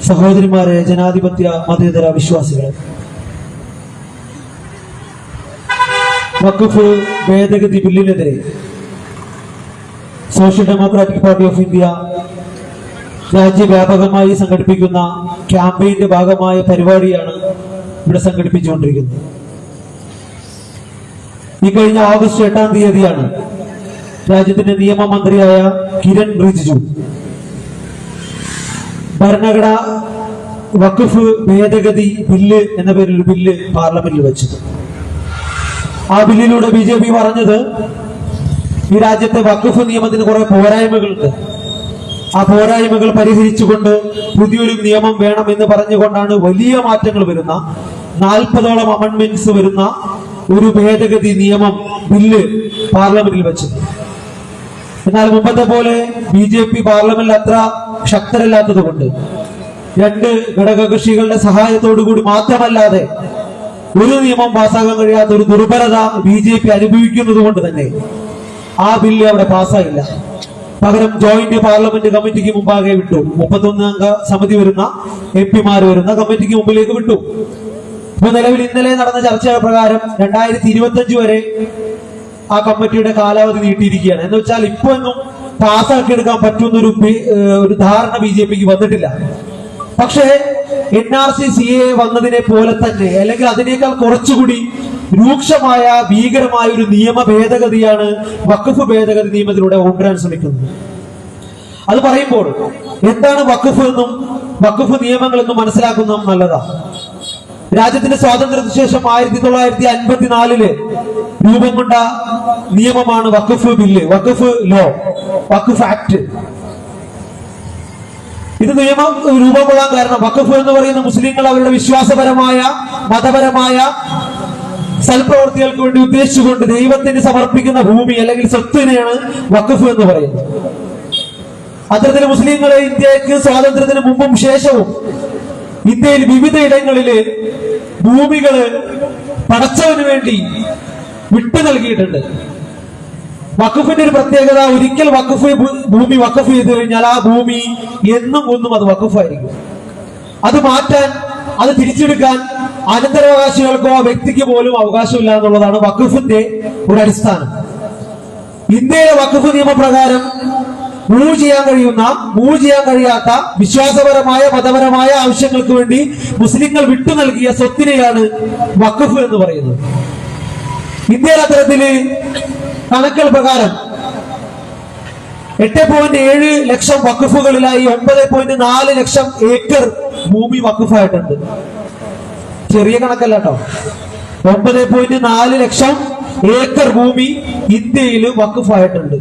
സഹോദരിമാരെ, ജനാധിപത്യ മതേതര വിശ്വാസികളെ, വഖഫ് ഭേദഗതി ബില്ലിനെതിരെ social democratic party of India രാജ്യവ്യാപകമായി സംഘടിപ്പിക്കുന്ന ക്യാമ്പയിന്റെ ഭാഗമായ പരിപാടിയാണ് ഇവിടെ സംഘടിപ്പിച്ചുകൊണ്ടിരിക്കുന്നത്. ഈ കഴിഞ്ഞ ഓഗസ്റ്റ് 8-ാം തീയതിയാണ് രാജ്യത്തിന്റെ നിയമമന്ത്രിയായ കിരൺ റിജിജു ഭരണഘടന വഖഫ് ഭേദഗതി ബില്ല് എന്ന പേരിൽ ഒരു ബില്ല് പാർലമെന്റിൽ വെച്ചത്. ആ ബില്ലിലൂടെ BJP പറഞ്ഞത് ഈ രാജ്യത്തെ വഖഫ് നിയമത്തിന് കുറെ പോരായ്മകളുണ്ട്, ആ പോരായ്മകൾ പരിഹരിച്ചുകൊണ്ട് പുതിയൊരു നിയമം വേണം എന്ന് പറഞ്ഞുകൊണ്ടാണ് വലിയ മാറ്റങ്ങൾ വരുന്ന 40ഓളം അമെന്റ്മെന്റ്സ് വരുന്ന ഒരു ഭേദഗതി നിയമം ബില്ല് പാർലമെന്റിൽ വെച്ചത്. എന്നാൽ മുമ്പത്തെ പോലെ BJP പാർലമെന്റിൽ അത്ര ശക്തരല്ലാത്തത് കൊണ്ട് 2 ഘടകകക്ഷികളുടെ സഹായത്തോടുകൂടി മാത്രമല്ലാതെ ഒരു നിയമം പാസ്സാക്കാൻ കഴിയാത്ത ഒരു ദുർബലത BJP അനുഭവിക്കുന്നത് കൊണ്ട് തന്നെ ആ ബില്ല് അവിടെ പാസ്സായില്ല. പകരം ജോയിന്റ് പാർലമെന്റ് കമ്മിറ്റിക്ക് മുമ്പാകെ വിട്ടു. 31 അംഗ സമിതി വരുന്ന MP-മാർ വരുന്ന കമ്മിറ്റിക്ക് മുമ്പിലേക്ക് വിട്ടു. ഇപ്പൊ നിലവിൽ ഇന്നലെ നടന്ന ചർച്ച പ്രകാരം 2025 വരെ ആ കമ്മിറ്റിയുടെ കാലാവധി നീട്ടിയിരിക്കുകയാണ്. എന്ന് വെച്ചാൽ ഇപ്പൊ ഒന്നും പാസ്സാക്കിയെടുക്കാൻ പറ്റുന്ന ഒരു ധാരണ BJPക്ക് വന്നിട്ടില്ല. പക്ഷേ NRC CAA വന്നതിനെ പോലെ തന്നെ അല്ലെങ്കിൽ അതിനേക്കാൾ കുറച്ചുകൂടി രൂക്ഷമായ ഭീകരമായ ഒരു നിയമ ഭേദഗതിയാണ് വഖഫ് ഭേദഗതി നിയമത്തിലൂടെ കൊണ്ടുവരാൻ ശ്രമിക്കുന്നത്. അത് പറയുമ്പോൾ എന്താണ് വഖഫ് എന്നും വഖഫ് നിയമങ്ങളെന്നും മനസ്സിലാക്കുന്നത് നല്ലതാണ്. രാജ്യത്തിന്റെ സ്വാതന്ത്ര്യത്തിന് ശേഷം 1954 രൂപം കൊണ്ട നിയമമാണ് വഖഫ് ബില്ല്, വഖഫ് ലോ, വഖഫ് ആക്ട്. ഇത് നിയമം രൂപം കൊള്ളാൻ കാരണം വഖഫ് എന്ന് പറയുന്ന മുസ്ലിങ്ങൾ അവരുടെ വിശ്വാസപരമായ മതപരമായ സൽപ്രവർത്തികൾക്ക് വേണ്ടി ഉദ്ദേശിച്ചുകൊണ്ട് ദൈവത്തിന് സമർപ്പിക്കുന്ന ഭൂമി അല്ലെങ്കിൽ സ്വത്തിനെയാണ് വഖഫ് എന്ന് പറയുന്നത്. അത്തരത്തിൽ മുസ്ലിങ്ങളെ ഇന്ത്യക്ക് സ്വാതന്ത്ര്യത്തിന് മുമ്പും ശേഷവും ഇന്ത്യയിൽ വിവിധ ഇടങ്ങളില് ഭൂമികള് പടച്ചവന് വേണ്ടി വിട്ടു നൽകിയിട്ടുണ്ട്. വഖഫിന്റെ ഒരു പ്രത്യേകത, ഒരിക്കൽ ഭൂമി വഖഫ് ചെയ്ത് കഴിഞ്ഞാൽ ആ ഭൂമി എന്നും ഒന്നും അത് വഖഫായിരിക്കും. അത് മാറ്റാൻ, അത് തിരിച്ചെടുക്കാൻ അനന്തരാവകാശികൾക്കോ ആ വ്യക്തിക്ക് പോലും അവകാശമില്ല എന്നുള്ളതാണ് വഖഫിന്റെ ഒരു അടിസ്ഥാനം. ഇന്ത്യയിലെ വഖഫ് നിയമപ്രകാരം മൂവ് ചെയ്യാൻ കഴിയാത്ത വിശ്വാസപരമായ മതപരമായ ആവശ്യങ്ങൾക്ക് വേണ്ടി മുസ്ലിങ്ങൾ വിട്ടു നൽകിയ സ്വത്തിനെയാണ് വഖഫ് എന്ന് പറയുന്നത്. ഇന്ത്യയിൽ അത്തരത്തില് കണക്കുകൾ പ്രകാരം 8.7 ലക്ഷം വഖഫുകളിലായി 9.4 ലക്ഷം ഏക്കർ ഭൂമി വഖഫായിട്ടുണ്ട്. ചെറിയ കണക്കല്ല കേട്ടോ. 9.4 ലക്ഷം ഏക്കർ ഭൂമി ഇന്ത്യയിൽ വഖഫായിട്ടുണ്ട്.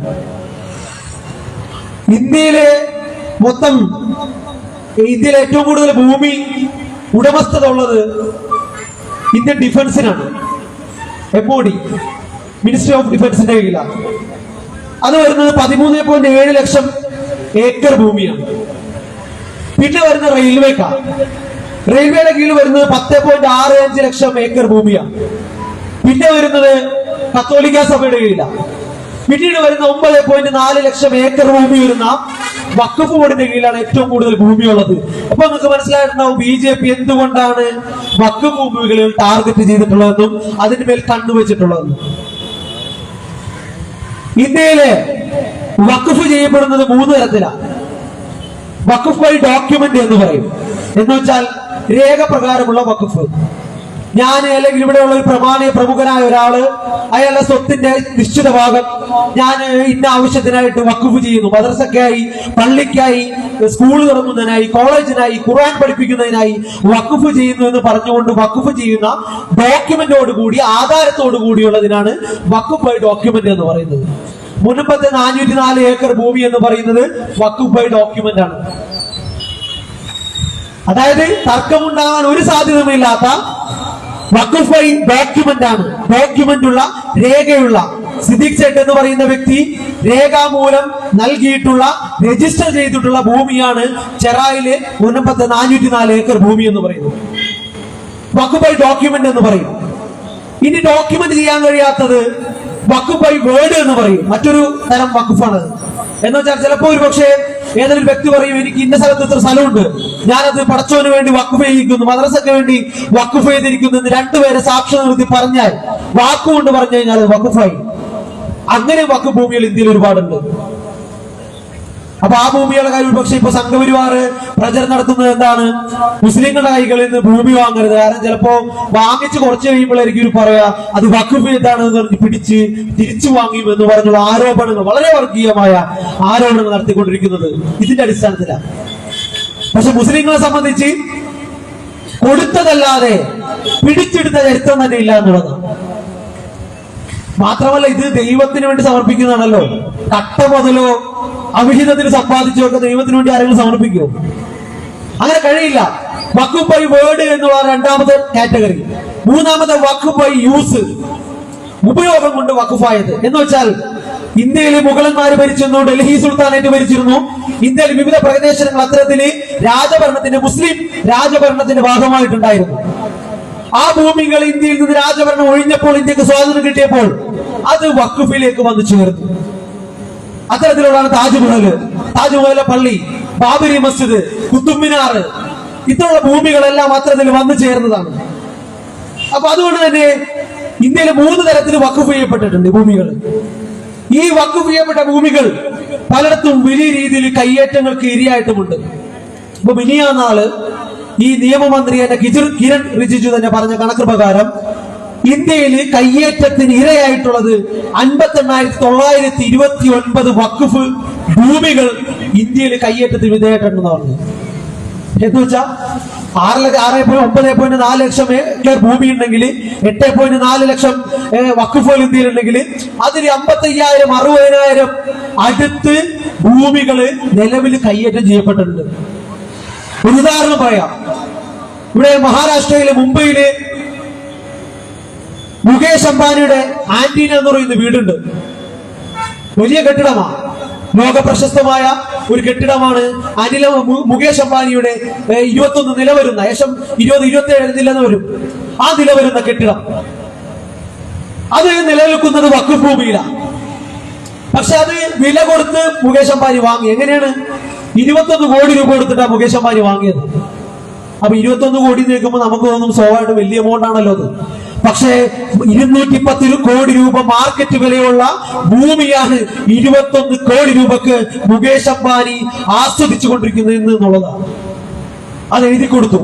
ഇന്ത്യയിലെ ഏറ്റവും കൂടുതൽ ഭൂമി ഉടമസ്ഥത ഉള്ളത് ഇന്ത്യൻ ഡിഫൻസിനാണ്. MOD, മിനിസ്ട്രി ഓഫ് ഡിഫൻസിന്റെ കീഴിലാണ്. അത് വരുന്നത് 13.7 ലക്ഷം ഏക്കർ ഭൂമിയാണ്. പിന്നെ വരുന്ന റെയിൽവേയുടെ കീഴിൽ വരുന്നത് 10.65 ലക്ഷം ഏക്കർ ഭൂമിയാണ്. പിന്നെ വരുന്നത് കത്തോലിക്ക സഭയുടെ കീഴിലാണ്. പിന്നീട് വരുന്ന 9.4 ലക്ഷം ഏക്കർ ഭൂമി വരുന്ന വഖഫ് ബോർഡിന്റെ കീഴിലാണ് ഏറ്റവും കൂടുതൽ ഭൂമിയുള്ളത്. അപ്പൊ നമുക്ക് മനസ്സിലായിട്ടുണ്ടാവും BJP എന്തുകൊണ്ടാണ് വഖഫ് ഭൂമികളിൽ ടാർഗറ്റ് ചെയ്തിട്ടുള്ളതെന്നും അതിന് മേൽ കണ്ണുവെച്ചിട്ടുള്ളതെന്നും. ഇന്ത്യയിലെ വഖഫ് ചെയ്യപ്പെടുന്നത് 3 തരത്തിലാണ്. വഖഫ് ബൈ ഡോക്യുമെന്റ് എന്ന് പറയും. എന്ന് വെച്ചാൽ രേഖപ്രകാരമുള്ള വഖഫ്. ഞാൻ അല്ലെങ്കിൽ ഇവിടെയുള്ള ഒരു പ്രമുഖനായ ഒരാള് അയാളുടെ സ്വത്തിന്റെ നിശ്ചിത ഭാഗം ഞാൻ ഇന്ന ആവശ്യത്തിനായിട്ട് വഖഫ് ചെയ്യുന്നു. മദ്രസക്കായി, പള്ളിക്കായി, സ്കൂൾ തുറക്കുന്നതിനായി, കോളേജിനായി, ഖുർആൻ പഠിപ്പിക്കുന്നതിനായി വഖഫ് ചെയ്യുന്നു എന്ന് പറഞ്ഞുകൊണ്ട് വഖഫ് ചെയ്യുന്ന ഡോക്യുമെന്റോട് കൂടി, ആധാരത്തോടു കൂടിയുള്ളതിനാണ് വഖഫ് ബൈ ഡോക്യുമെന്റ് എന്ന് പറയുന്നത്. മുൻപത്തെ 404 ഏക്കർ ഭൂമി എന്ന് പറയുന്നത് വഖഫ് ബൈ ഡോക്യുമെന്റ് ആണ്. അതായത് തർക്കമുണ്ടാകാൻ ഒരു സാധ്യതയുമില്ലാത്ത വഖഫ് ബൈ ഡോക്യുമെന്റ് ആണ്. ഡോക്യുമെന്റ് ഉള്ള, രേഖയുള്ള, സിദ്ദീഖ് സേഠ് എന്ന് പറയുന്ന വ്യക്തി രേഖാമൂലം നൽകിയിട്ടുള്ള, രജിസ്റ്റർ ചെയ്തിട്ടുള്ള ഭൂമിയാണ് ചെറായിലെ മുൻപത്തെ 404 ഏക്കർ ഭൂമി എന്ന് പറയുന്നത്. വഖഫ് ബൈ ഡോക്യുമെന്റ് എന്ന് പറയും. ഇനി ഡോക്യുമെന്റ് ചെയ്യാൻ കഴിയാത്തത് വഖഫ് ബൈ വേർഡ് എന്ന് പറയും, മറ്റൊരു തരം വഖഫാണ്. എന്ന് വെച്ചാൽ ചിലപ്പോ ഒരു പക്ഷേ ഏതൊരു വ്യക്തി പറയും, എനിക്ക് ഇന്ന സ്ഥലത്ത് ഇത്ര സ്ഥലമുണ്ട്, ഞാനത് പടച്ചോന് വേണ്ടി വഖഫ് ചെയ്തിരിക്കുന്നു, മദ്രസക്ക് വേണ്ടി വഖഫ് ചെയ്തിരിക്കുന്നു എന്ന് രണ്ടുപേരെ സാക്ഷ്യം നിർത്തി പറഞ്ഞാൽ, വാക്കുകൊണ്ട് പറഞ്ഞു കഴിഞ്ഞാൽ അത് വഖഫായി. അങ്ങനെ വഖഫ് ഭൂമികൾ ഇന്ത്യയിൽ ഒരുപാടുണ്ട്. അപ്പൊ ആ ഭൂമികളുടെ കാര്യം പക്ഷെ ഇപ്പൊ സംഘപരിവാർ പ്രചരണം നടത്തുന്നത് എന്താണ്? മുസ്ലിങ്ങളുടെ കൈകളിൽ നിന്ന് ഭൂമി വാങ്ങരുത്, കാരണം ചിലപ്പോ വാങ്ങിച്ച് കുറച്ച് കഴിയുമ്പോഴായിരിക്കും ഒരു പറയാ അത് വഖഫ് ചെയ്താണെന്ന് പറഞ്ഞ് പിടിച്ച് തിരിച്ചു വാങ്ങിയുമെന്ന് പറഞ്ഞുള്ള ആരോപണങ്ങൾ, വളരെ വർഗീയമായ ആരോപണങ്ങൾ നടത്തിക്കൊണ്ടിരിക്കുന്നത് ഇതിന്റെ അടിസ്ഥാനത്തിലാണ്. പക്ഷെ മുസ്ലിങ്ങളെ സംബന്ധിച്ച് കൊടുത്തതല്ലാതെ പിടിച്ചെടുത്ത ചരിത്രം തന്നെ ഇല്ല എന്നുള്ളതാണ്. മാത്രമല്ല ഇത് ദൈവത്തിന് വേണ്ടി സമർപ്പിക്കുന്നതാണല്ലോ. കട്ട മുതലോ അവിഹിതത്തിന് സമ്പാദിച്ചോ ഒക്കെ ദൈവത്തിന് വേണ്ടി ആരെങ്കിലും സമർപ്പിക്കുമോ? അങ്ങനെ കഴിയില്ല. വഖഫ് ബൈ വേർഡ് എന്നുള്ള രണ്ടാമത്തെ കാറ്റഗറി. മൂന്നാമത്തെ വഖഫ് ബൈ യൂസ്, ഉപയോഗം കൊണ്ട് വഖഫായത്. എന്ന് വെച്ചാൽ ഇന്ത്യയിൽ മുഗളന്മാര് ഭരിച്ചിരുന്നു, ഡൽഹി സുൽത്താനേറ്റ് ഭരിച്ചിരുന്നു. ഇന്ത്യയിൽ വിവിധ പ്രദേശങ്ങൾ അത്തരത്തില് രാജഭരണത്തിന്റെ, മുസ്ലിം രാജഭരണത്തിന്റെ ഭാഗമായിട്ടുണ്ടായിരുന്നു. ആ ഭൂമികൾ ഇന്ത്യയിൽ നിന്ന് രാജഭരണം ഒഴിഞ്ഞപ്പോൾ, ഇന്ത്യക്ക് സ്വാതന്ത്ര്യം കിട്ടിയപ്പോൾ അത് വഖഫിലേക്ക് വന്നു ചേർന്നു. അത്തരത്തിലുള്ളതാണ് താജ്മഹൽ പള്ളി, ബാബരി മസ്ജിദ്, കുത്തുബ് മിനാർ, ഇത്തരമുള്ള ഭൂമികളെല്ലാം അത്തരത്തിൽ വന്നു ചേർന്നതാണ്. അപ്പൊ അതുകൊണ്ട് തന്നെ ഇന്ത്യയിൽ 3 തരത്തിൽ വഖഫ് ചെയ്യപ്പെട്ടിട്ടുണ്ട് ഭൂമികൾ. ഈ വഖഫ് ചെയ്യപ്പെട്ട ഭൂമികൾ പലയിടത്തും വലിയ രീതിയിൽ കയ്യേറ്റങ്ങൾക്ക് ഇരയായിട്ടുമുണ്ട്. ഇപ്പൊ മിനിയാന്നാള് ഈ നിയമമന്ത്രി കിരൺ റിജിജു തന്നെ പറഞ്ഞ കണക്ക് പ്രകാരം ഇന്ത്യയിൽ കയ്യേറ്റത്തിന് ഇരയായിട്ടുള്ളത് 58,929 വഖഫ് ഭൂമികൾ ഇന്ത്യയിൽ കയ്യേറ്റത്തിന് വിധേയമായിട്ടുണ്ടെന്ന് പറഞ്ഞു. എന്ന് വെച്ചാൽ 9.4 ലക്ഷം ഏക്കർ ഭൂമി ഉണ്ടെങ്കിൽ 8.4 ലക്ഷം വഖഫുകൾ ഇന്ത്യയിൽ ഉണ്ടെങ്കിൽ അതിൽ 55,000 60,000 അടുത്ത് ഭൂമികള് നിലവിൽ കയ്യേറ്റം ചെയ്യപ്പെട്ടിട്ടുണ്ട്. ഒരു ഉദാഹരണം പറയാം. ഇവിടെ മഹാരാഷ്ട്രയിലെ മുംബൈയില് മുകേഷ് അംബാനിയുടെ ആന്റീന എന്ന് പറയുന്ന വീടുണ്ട്. വലിയ കെട്ടിടമാണ്, ലോക പ്രശസ്തമായ ഒരു കെട്ടിടമാണ്. മുകേഷ് അംബാനിയുടെ 21 നില വരുന്ന, ഏകദേശം 20-27 നില വരും ആ നില വരുന്ന കെട്ടിടം. അത് നിലനിൽക്കുന്നത് വഖഫ് ഭൂമിയിലാണ്. പക്ഷെ അത് വില കൊടുത്ത് മുകേഷ് അംബാനി വാങ്ങി. എങ്ങനെയാണ്? 21 കോടി രൂപ കൊടുത്തിട്ടാണ് മുകേഷ് അംബാനി വാങ്ങിയത്. അപ്പൊ 21 കോടി നിൽക്കുമ്പോൾ നമുക്ക് തോന്നും സ്വാഭാവികമായിട്ട് വലിയ എമൗണ്ട് ആണല്ലോ അത്. പക്ഷേ 210 കോടി രൂപ മാർക്കറ്റ് വിലയുള്ള ഭൂമിയാണ് 21 കോടി രൂപക്ക് മുകേഷ് അംബാനി ആസ്വദിച്ചു കൊണ്ടിരിക്കുന്നത് എന്നുള്ളതാണ്. അത് എഴുതി കൊടുത്തു.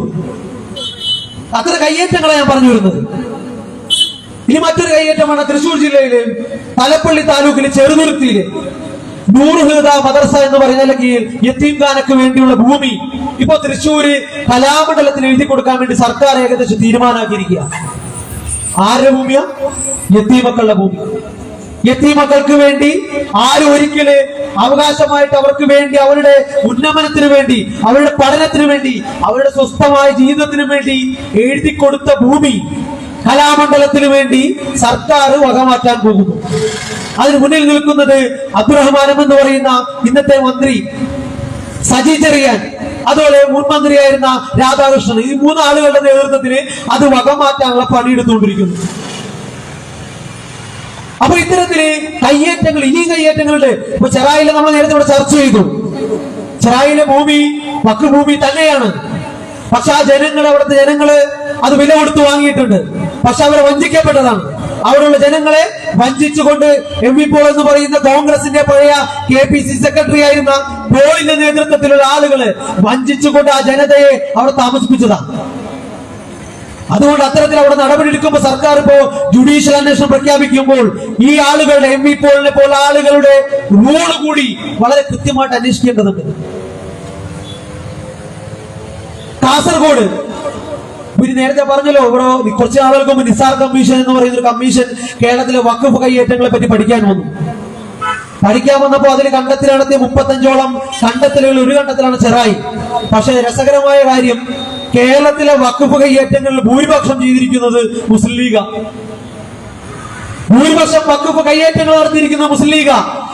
അത്ര കയ്യേറ്റങ്ങളെ ഞാൻ പറഞ്ഞു വരുന്നത്. ഇനി മറ്റൊരു കയ്യേറ്റമാണ് തൃശൂർ ജില്ലയിലെ തലപ്പള്ളി താലൂക്കിലെ ചെറുതുരുത്തിയിലെ നൂർ ഹുദ മദ്രസ എന്ന് പറയുന്ന കീഴിൽ യത്തീംഖാനക്ക് വേണ്ടിയുള്ള ഭൂമി ഇപ്പൊ തൃശ്ശൂര് കലാമണ്ഡലത്തിൽ എഴുതി കൊടുക്കാൻ വേണ്ടി സർക്കാർ ഏകദേശം തീരുമാനമാക്കിയിരിക്കുക. ആരുടെ ഭൂമിയാ? യത്തീമക്കളുടെ ഭൂമി. യത്തീമക്കൾക്ക് വേണ്ടി ആരും ഒരിക്കല് അവകാശമായിട്ട് അവർക്ക് വേണ്ടി, അവരുടെ ഉന്നമനത്തിന് വേണ്ടി, അവരുടെ പഠനത്തിന് വേണ്ടി, അവരുടെ സ്വസ്ഥമായ ജീവിതത്തിന് വേണ്ടി എഴുതി കൊടുത്ത ഭൂമി കലാമണ്ഡലത്തിന് വേണ്ടി സർക്കാർ വകമാറ്റാൻ പോകുന്നു. അതിന് മുന്നിൽ നിൽക്കുന്നത് അബ്ദുറഹ്മാനം എന്ന് പറയുന്ന ഇന്നത്തെ മന്ത്രി, സജി ചെറിയാൻ, അതുപോലെ മുൻ മന്ത്രിയായിരുന്ന രാധാകൃഷ്ണൻ. ഈ 3 ആളുകളുടെ നേതൃത്വത്തിൽ അത് വകമാറ്റാനുള്ള പണിയെടുത്തുകൊണ്ടിരിക്കുന്നു. അപ്പൊ ഇത്തരത്തില് കയ്യേറ്റങ്ങൾ, ഇനിയും കയ്യേറ്റങ്ങളുണ്ട്. ഇപ്പൊ ചെറായിലെ നമ്മൾ നേരത്തെ ഇവിടെ ചർച്ച ചെയ്തു. ചെറായിലെ ഭൂമി വഖഫ് ഭൂമി തന്നെയാണ്. പക്ഷെ ആ അവിടുത്തെ ജനങ്ങള് അത് വില കൊടുത്ത് വാങ്ങിയിട്ടുണ്ട്. പക്ഷെ അവരെ വഞ്ചിക്കപ്പെട്ടതാണ്. അവിടെയുള്ള ജനങ്ങളെ വഞ്ചിച്ചുകൊണ്ട് എം പോൾ എന്ന് പറയുന്ന കോൺഗ്രസിന്റെ പഴയ KPC സെക്രട്ടറി ആയിരുന്ന പോളിന്റെ നേതൃത്വത്തിലുള്ള ആളുകള് വഞ്ചിച്ചുകൊണ്ട് ആ ജനതയെ അവിടെ താമസിപ്പിച്ചതാണ്. അതുകൊണ്ട് അത്തരത്തിൽ അവിടെ നടപടിയെടുക്കുമ്പോൾ സർക്കാർ ഇപ്പോ ജുഡീഷ്യൽ അന്വേഷണം പ്രഖ്യാപിക്കുമ്പോൾ ഈ ആളുകളുടെ എം പോളിനെ പോലെ ആളുകളുടെ റോള് കൂടി വളരെ കൃത്യമായിട്ട് അന്വേഷിക്കേണ്ടതുണ്ട്. കാസർഗോഡ് നേരത്തെ പറഞ്ഞല്ലോ, ഇവിടെ കുറച്ച് നാളുകൾക്ക് മുമ്പ് നിസാർ കമ്മീഷൻ എന്ന് പറയുന്ന ഒരു കമ്മീഷൻ കേരളത്തിലെ വഖഫ് കയ്യേറ്റങ്ങളെ പറ്റി പഠിക്കാൻ വന്നു. പഠിക്കാൻ വന്നപ്പോ അതിൽ കണ്ടെത്തൽ നടത്തിയ 35ഓളം കണ്ടെത്തലുകൾ. ഒരു കണ്ടെത്തലാണ് ചെറായി. പക്ഷെ രസകരമായ കാര്യം, കേരളത്തിലെ വഖഫ് കയ്യേറ്റങ്ങളിൽ ഭൂരിപക്ഷം ചെയ്തിരിക്കുന്നത് മുസ്ലിം ലീഗ. ഭൂരിപക്ഷം വഖഫ് കയ്യേറ്റങ്ങൾ നടത്തിയിരിക്കുന്ന മുസ്ലിം ലീഗ.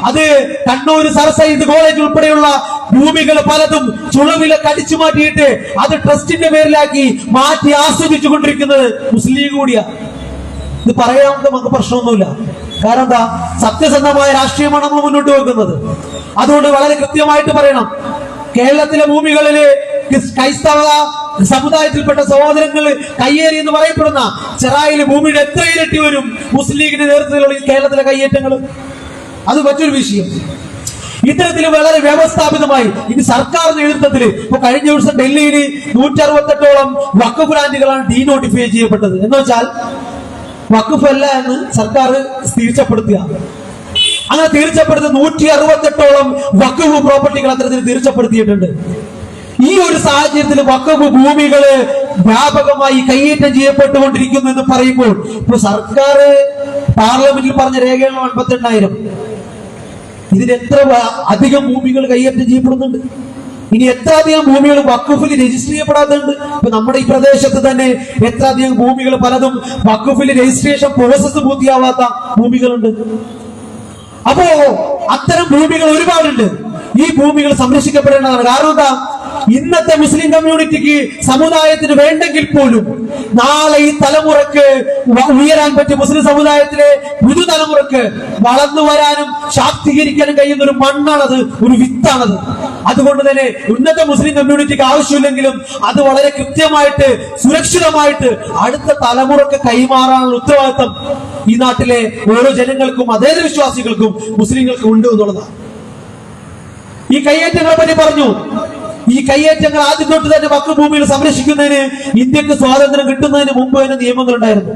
അത് കണ്ണൂർ സർ സയ്യിദ് കോളേജ് ഉൾപ്പെടെയുള്ള ഭൂമികൾ പലതും ചുളവിലെ കടിച്ചു മാറ്റിയിട്ട് അത് ട്രസ്റ്റിന്റെ പേരിലാക്കി മാറ്റി ആസ്വദിച്ചു കൊണ്ടിരിക്കുന്നത് മുസ്ലിം ലീഗ് കൂടിയാ. ഇത് പറയാൻ നമുക്ക് പ്രശ്നമൊന്നുമില്ല. കാരണം എന്താ, സത്യസന്ധമായ രാഷ്ട്രീയമാണ് നമ്മൾ മുന്നോട്ട് വെക്കുന്നത്. അതുകൊണ്ട് വളരെ കൃത്യമായിട്ട് പറയണം, കേരളത്തിലെ ഭൂമികളില് ക്രൈസ്തവ സമുദായത്തിൽപ്പെട്ട സഹോദരങ്ങൾ കയ്യേറി എന്ന് പറയപ്പെടുന്ന ചെറായില് ഭൂമിയുടെ എത്ര ഇരട്ടി വരും മുസ്ലിം ലീഗിന്റെ നേതൃത്വത്തിലുള്ള ഈ കേരളത്തിലെ കയ്യേറ്റങ്ങൾ? അത് മറ്റൊരു വിഷയം. ഇത്തരത്തിൽ വളരെ വ്യവസ്ഥാപിതമായി ഇനി സർക്കാർ നേതൃത്വത്തിൽ ഇപ്പൊ കഴിഞ്ഞ ദിവസം ഡൽഹിയിൽ 168ഓളം വഖഫ് ലാൻഡുകളാണ് ഡീനോട്ടിഫൈ ചെയ്യപ്പെട്ടത്. എന്ന് വെച്ചാൽ വഖഫ് അല്ല എന്ന് സർക്കാർ തീർച്ചപ്പെടുത്തുക. അങ്ങനെ തീർച്ചപ്പെടുത്തുന്ന 168ഓളം വഖഫ് പ്രോപ്പർട്ടികൾ അത്തരത്തിൽ തീർച്ചപ്പെടുത്തിയിട്ടുണ്ട്. ഈ ഒരു സാഹചര്യത്തിൽ വഖഫ് ഭൂമികള് വ്യാപകമായി കയ്യേറ്റം ചെയ്യപ്പെട്ടുകൊണ്ടിരിക്കുന്നു എന്ന് പറയുമ്പോൾ ഇപ്പൊ സർക്കാർ പാർലമെന്റിൽ പറഞ്ഞ രേഖകൾ 58,000. ഇതിന് എത്ര അധികം ഭൂമികൾ കയ്യേറ്റം ചെയ്യപ്പെടുന്നുണ്ട്? ഇനി എത്ര അധികം ഭൂമികൾ വഖഫിൽ രജിസ്റ്റർ ചെയ്യപ്പെടാത്തുണ്ട്? ഇപ്പൊ നമ്മുടെ ഈ പ്രദേശത്ത് തന്നെ എത്ര അധികം ഭൂമികൾ പലതും വഖഫിൽ രജിസ്ട്രേഷൻ പ്രോസസ് പൂർത്തിയാവാത്ത ഭൂമികളുണ്ട്. അപ്പോ അത്തരം ഭൂമികൾ ഒരുപാടുണ്ട്. ഈ ഭൂമികൾ സംരക്ഷിക്കപ്പെടേണ്ടതാണ്. കാരണം എന്താ, ഇന്നത്തെ മുസ്ലിം കമ്മ്യൂണിറ്റിക്ക് സമുദായത്തിന് വേണ്ടെങ്കിൽ പോലും നാളെ ഈ തലമുറക്ക് ഉയരാൻ പറ്റിയ മുസ്ലിം സമുദായത്തിലെ പുതുതലമുറക്ക് വളർന്നു വരാനും ശാക്തീകരിക്കാനും കഴിയുന്ന ഒരു മണ്ണാണത്, ഒരു വിത്താണത്. അതുകൊണ്ട് തന്നെ ഇന്നത്തെ മുസ്ലിം കമ്മ്യൂണിറ്റിക്ക് ആവശ്യമില്ലെങ്കിലും അത് വളരെ കൃത്യമായിട്ട് സുരക്ഷിതമായിട്ട് അടുത്ത തലമുറക്ക് കൈമാറാനുള്ള ഉത്തരവാദിത്തം ഈ നാട്ടിലെ ഓരോ ജനങ്ങൾക്കും അതേ വിശ്വാസികൾക്കും മുസ്ലിങ്ങൾക്കും ഉണ്ട് എന്നുള്ളതാണ്. ഈ കയ്യേറ്റങ്ങളെ പറ്റി പറഞ്ഞു. ഈ കയ്യേറ്റങ്ങൾ ആദ്യം തൊട്ട് തന്നെ വഖഫ് ഭൂമിയിൽ സംരക്ഷിക്കുന്നതിന് ഇന്ത്യക്ക് സ്വാതന്ത്ര്യം കിട്ടുന്നതിന് മുമ്പ് തന്നെ നിയമങ്ങൾ ഉണ്ടായിരുന്നു.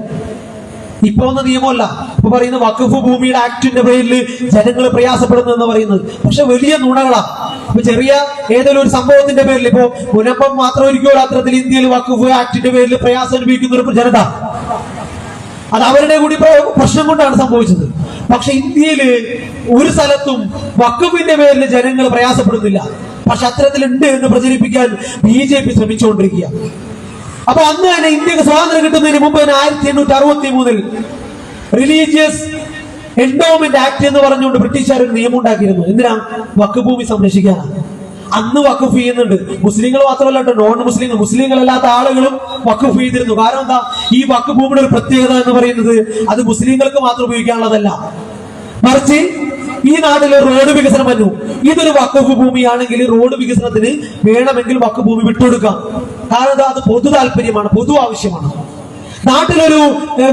ഇപ്പൊ ഒന്നും നിയമമല്ല. ഇപ്പൊ പറയുന്നത് വഖഫ് ഭൂമിയുടെ ആക്ടിന്റെ പേരിൽ ജനങ്ങൾ പ്രയാസപ്പെടുന്നു എന്ന് പറയുന്നത് പക്ഷെ വലിയ നുണകളാ. ഇപ്പൊ ചെറിയ ഏതെങ്കിലും ഒരു സംഭവത്തിന്റെ പേരിൽ ഇപ്പോ മുനപ്പം മാത്രമായിരിക്കും അത്തരത്തിൽ ഇന്ത്യയിൽ വഖഫ് ആക്ടിന്റെ പേരിൽ പ്രയാസം അനുഭവിക്കുന്ന ഒരു ജനത. അത് അവരുടെ കൂടി പ്രശ്നം കൊണ്ടാണ് സംഭവിച്ചത്. പക്ഷെ ഇന്ത്യയില് ഒരു സ്ഥലത്തും വഖഫിന്റെ പേരിൽ ജനങ്ങൾ പ്രയാസപ്പെടുന്നില്ല. പക്ഷെ അത്തരത്തിലുണ്ട് എന്ന് പ്രചരിപ്പിക്കാൻ BJP ശ്രമിച്ചുകൊണ്ടിരിക്കുക. അപ്പൊ അന്ന് തന്നെ ഇന്ത്യക്ക് സ്വാതന്ത്ര്യം കിട്ടുന്നതിന് മുമ്പ് തന്നെ 1863 റിലീജിയസ് എൻഡോമെന്റ് ആക്ട് എന്ന് പറഞ്ഞുകൊണ്ട് ബ്രിട്ടീഷുകാർ ഒരു നിയമം ഉണ്ടാക്കിയിരുന്നു. എന്തിനാ? വഖഫ് ഭൂമി സംരക്ഷിക്കാനാണ്. അന്ന് വഖഫ് ചെയ്യുന്നുണ്ട്. മുസ്ലിങ്ങൾ മാത്രമല്ല കേട്ടോ, നോൺ മുസ്ലിങ്ങൾ, മുസ്ലിങ്ങളല്ലാത്ത ആളുകളും വഖഫ് ചെയ്തിരുന്നു. കാരണം എന്താ, ഈ വഖഫ് ഭൂമിയുടെ ഒരു പ്രത്യേകത എന്ന് പറയുന്നത് അത് മുസ്ലിങ്ങൾക്ക് മാത്രം ഉപയോഗിക്കാനുള്ളതല്ല. മറിച്ച് ഈ നാട്ടിൽ റോഡ് വികസനം വന്നു. ഇതൊരു വഖഫ് ഭൂമിയാണെങ്കിൽ റോഡ് വികസനത്തിന് വേണമെങ്കിൽ വഖഫ് ഭൂമി വിട്ടുകൊടുക്കാം. കാരണം അത് പൊതു താല്പര്യമാണ്, പൊതു ആവശ്യമാണ്. നാട്ടിലൊരു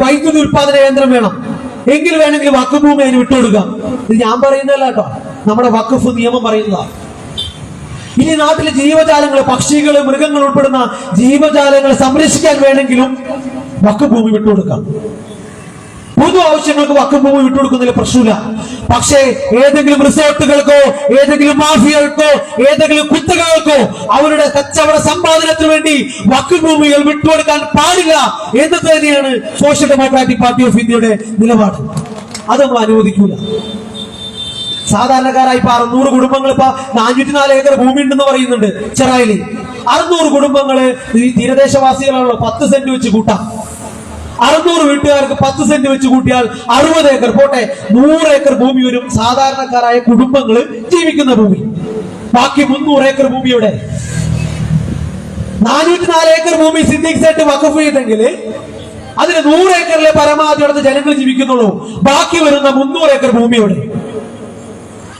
വൈദ്യുതി ഉൽപാദന കേന്ദ്രം വേണം എങ്കിൽ വേണമെങ്കിൽ വഖഫ് ഭൂമി അതിന് വിട്ടുകൊടുക്കാം. ഇത് ഞാൻ പറയുന്നതല്ല കേട്ടോ, നമ്മുടെ വഖഫ് നിയമം പറയുന്നതാണ്. ഇനി നാട്ടിലെ ജീവജാലങ്ങൾ, പക്ഷികൾ, മൃഗങ്ങൾ ഉൾപ്പെടുന്ന ജീവജാലങ്ങളെ സംരക്ഷിക്കാൻ വേണമെങ്കിലും വഖഫ് ഭൂമി വിട്ടുകൊടുക്കാം. പൊതു ആവശ്യങ്ങൾക്ക് വഖഫ് ഭൂമി വിട്ടുകൊടുക്കുന്നതിൽ പ്രശ്നമില്ല. പക്ഷേ ഏതെങ്കിലും റിസോർട്ടുകൾക്കോ ഏതെങ്കിലും മാഫിയകൾക്കോ ഏതെങ്കിലും കുത്തകകൾക്കോ അവരുടെ കച്ചവട സമ്പാദനത്തിന് വേണ്ടി വഖഫ് ഭൂമികൾ വിട്ടുകൊടുക്കാൻ പാടില്ല എന്നത് തന്നെയാണ് സോഷ്യൽ ഡെമോക്രാറ്റിക് പാർട്ടി ഓഫ് ഇന്ത്യയുടെ നിലപാട്. അത് നമ്മൾ അനുവദിക്കൂല. സാധാരണക്കാരായി ഇപ്പൊ 600 കുടുംബങ്ങൾ ഇപ്പൊ 404 ഏക്കർ ഭൂമി ഉണ്ടെന്ന് പറയുന്നുണ്ട് ചെറായില്. 600 കുടുംബങ്ങള് ഈ തീരദേശവാസികളാണല്ലോ, 10 സെന്റ് വെച്ച് കൂട്ടാം. 600 വീട്ടുകാർക്ക് 10 സെന്റ് വെച്ച് കൂട്ടിയാൽ 60 ഏക്കർ പോട്ടെ, 100 ഏക്കർ ഭൂമി വരും സാധാരണക്കാരായ കുടുംബങ്ങൾ ജീവിക്കുന്ന ഭൂമി. ബാക്കി 300 ഏക്കർ ഭൂമിയുടെ 404 ഏക്കർ ഭൂമി സിദ്ദീഖ് സേട്ട് വഖഫ് ചെയ്തെങ്കിൽ അതിന് 100 ഏക്കറിലെ പരമാവധി അവിടുത്തെ ജനങ്ങൾ ജീവിക്കുന്നുള്ളൂ. ബാക്കി വരുന്ന 300 ഏക്കർ ഭൂമിയുടെ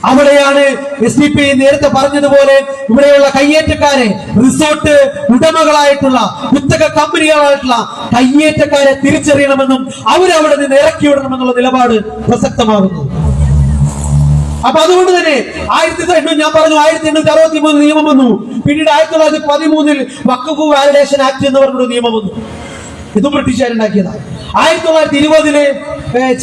അവിടെയാണ് SDP നേരത്തെ പറഞ്ഞതുപോലെ ഇവിടെയുള്ള കയ്യേറ്റക്കാരെ, റിസോർട്ട് ഉടമകളായിട്ടുള്ള കുത്തക കമ്പനികളായിട്ടുള്ള കയ്യേറ്റക്കാരെ തിരിച്ചറിയണമെന്നും അവരവിടെ നിന്ന് ഇറക്കി വിടണമെന്നുള്ള നിലപാട് പ്രസക്തമാകുന്നു. അപ്പൊ അതുകൊണ്ട് തന്നെ ഞാൻ പറഞ്ഞു 1863 നിയമം വന്നു. പിന്നീട് 1913 വഖഫ് വാലിഡേഷൻ ആക്ട് എന്ന് പറഞ്ഞൊരു നിയമം വന്നു. ഇതും ബ്രിട്ടീഷുകാരുണ്ടാക്കിയതാണ്. 1920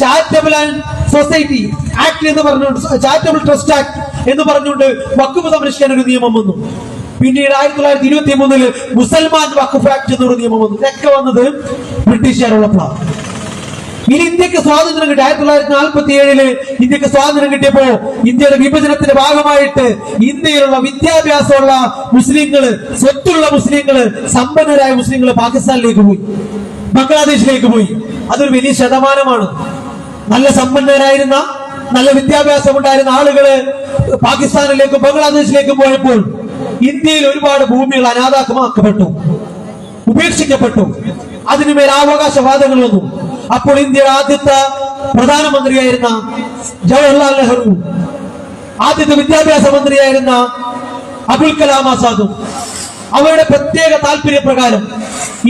ചാരിറ്റബിൾ ആൻഡ് സൊസൈറ്റി ആക്ട് എന്ന് പറഞ്ഞുകൊണ്ട്, ചാരിറ്റബിൾ ട്രസ്റ്റ് ആക്ട് എന്ന് പറഞ്ഞുകൊണ്ട് വഖഫ് സംരക്ഷിക്കാൻ ഒരു നിയമം വന്നു. പിന്നീട് 1923 മുസൽമാൻ വഖഫ് ആക്ട് എന്നൊരു നിയമം വന്നു. ഇതൊക്കെ വന്നത് ബ്രിട്ടീഷുകാരുള്ളപ്പോഴാണ്. ഇനി ഇന്ത്യക്ക് സ്വാതന്ത്ര്യം കിട്ടി 1947 ഇന്ത്യക്ക് സ്വാതന്ത്ര്യം കിട്ടിയപ്പോ ഇന്ത്യയുടെ വിഭജനത്തിന്റെ ഭാഗമായിട്ട് ഇന്ത്യയിലുള്ള വിദ്യാഭ്യാസമുള്ള മുസ്ലിങ്ങള്, സ്വത്തുള്ള മുസ്ലിങ്ങള്, സമ്പന്നരായ മുസ്ലിങ്ങള് പാകിസ്ഥാനിലേക്ക് പോയി, ബംഗ്ലാദേശിലേക്ക് പോയി. അതൊരു വലിയ ശതമാനമാണ്. നല്ല സമ്പന്നരായിരുന്ന, നല്ല വിദ്യാഭ്യാസം ഉണ്ടായിരുന്ന ആളുകള് പാകിസ്ഥാനിലേക്കും ബംഗ്ലാദേശിലേക്കും പോയപ്പോൾ ഇന്ത്യയിൽ ഒരുപാട് ഭൂമികൾ അനാഥാക്കമാക്കപ്പെട്ടു, ഉപേക്ഷിക്കപ്പെട്ടു. അതിനുമേൽ അവകാശവാദങ്ങൾ വന്നു. അപ്പോൾ ഇന്ത്യയുടെ ആദ്യത്തെ പ്രധാനമന്ത്രിയായിരുന്ന ജവഹർലാൽ നെഹ്റു, ആദ്യത്തെ വിദ്യാഭ്യാസ മന്ത്രിയായിരുന്ന അബുൽ കലാം ആസാദും അവരുടെ പ്രത്യേക താല്പര്യപ്രകാരം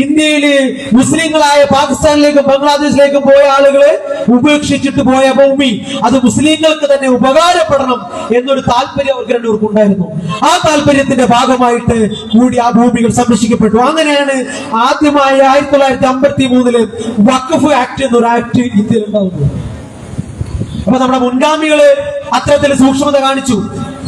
ഇന്ത്യയില് മുസ്ലിങ്ങളായ പാകിസ്ഥാനിലേക്കും ബംഗ്ലാദേശിലേക്കും പോയ ആളുകളെ ഉപേക്ഷിച്ചിട്ട് പോയ ഭൂമി അത് മുസ്ലിങ്ങൾക്ക് തന്നെ ഉപകാരപ്പെടണം എന്നൊരു താല്പര്യം അവർക്ക് രണ്ടുപേർക്കും ഉണ്ടായിരുന്നു. ആ താല്പര്യത്തിന്റെ ഭാഗമായിട്ട് കൂടി ആ ഭൂമികൾ സംരക്ഷിക്കപ്പെട്ടു. അങ്ങനെയാണ് ആദ്യമായി 1953 വഖഫ് ആക്ട് എന്നൊരു ആക്ട് ഇന്ത്യയിൽ ഉണ്ടാവുന്നത്. അപ്പൊ നമ്മുടെ മുൻഗാമികള് അത്തരത്തിൽ സൂക്ഷ്മത കാണിച്ചു.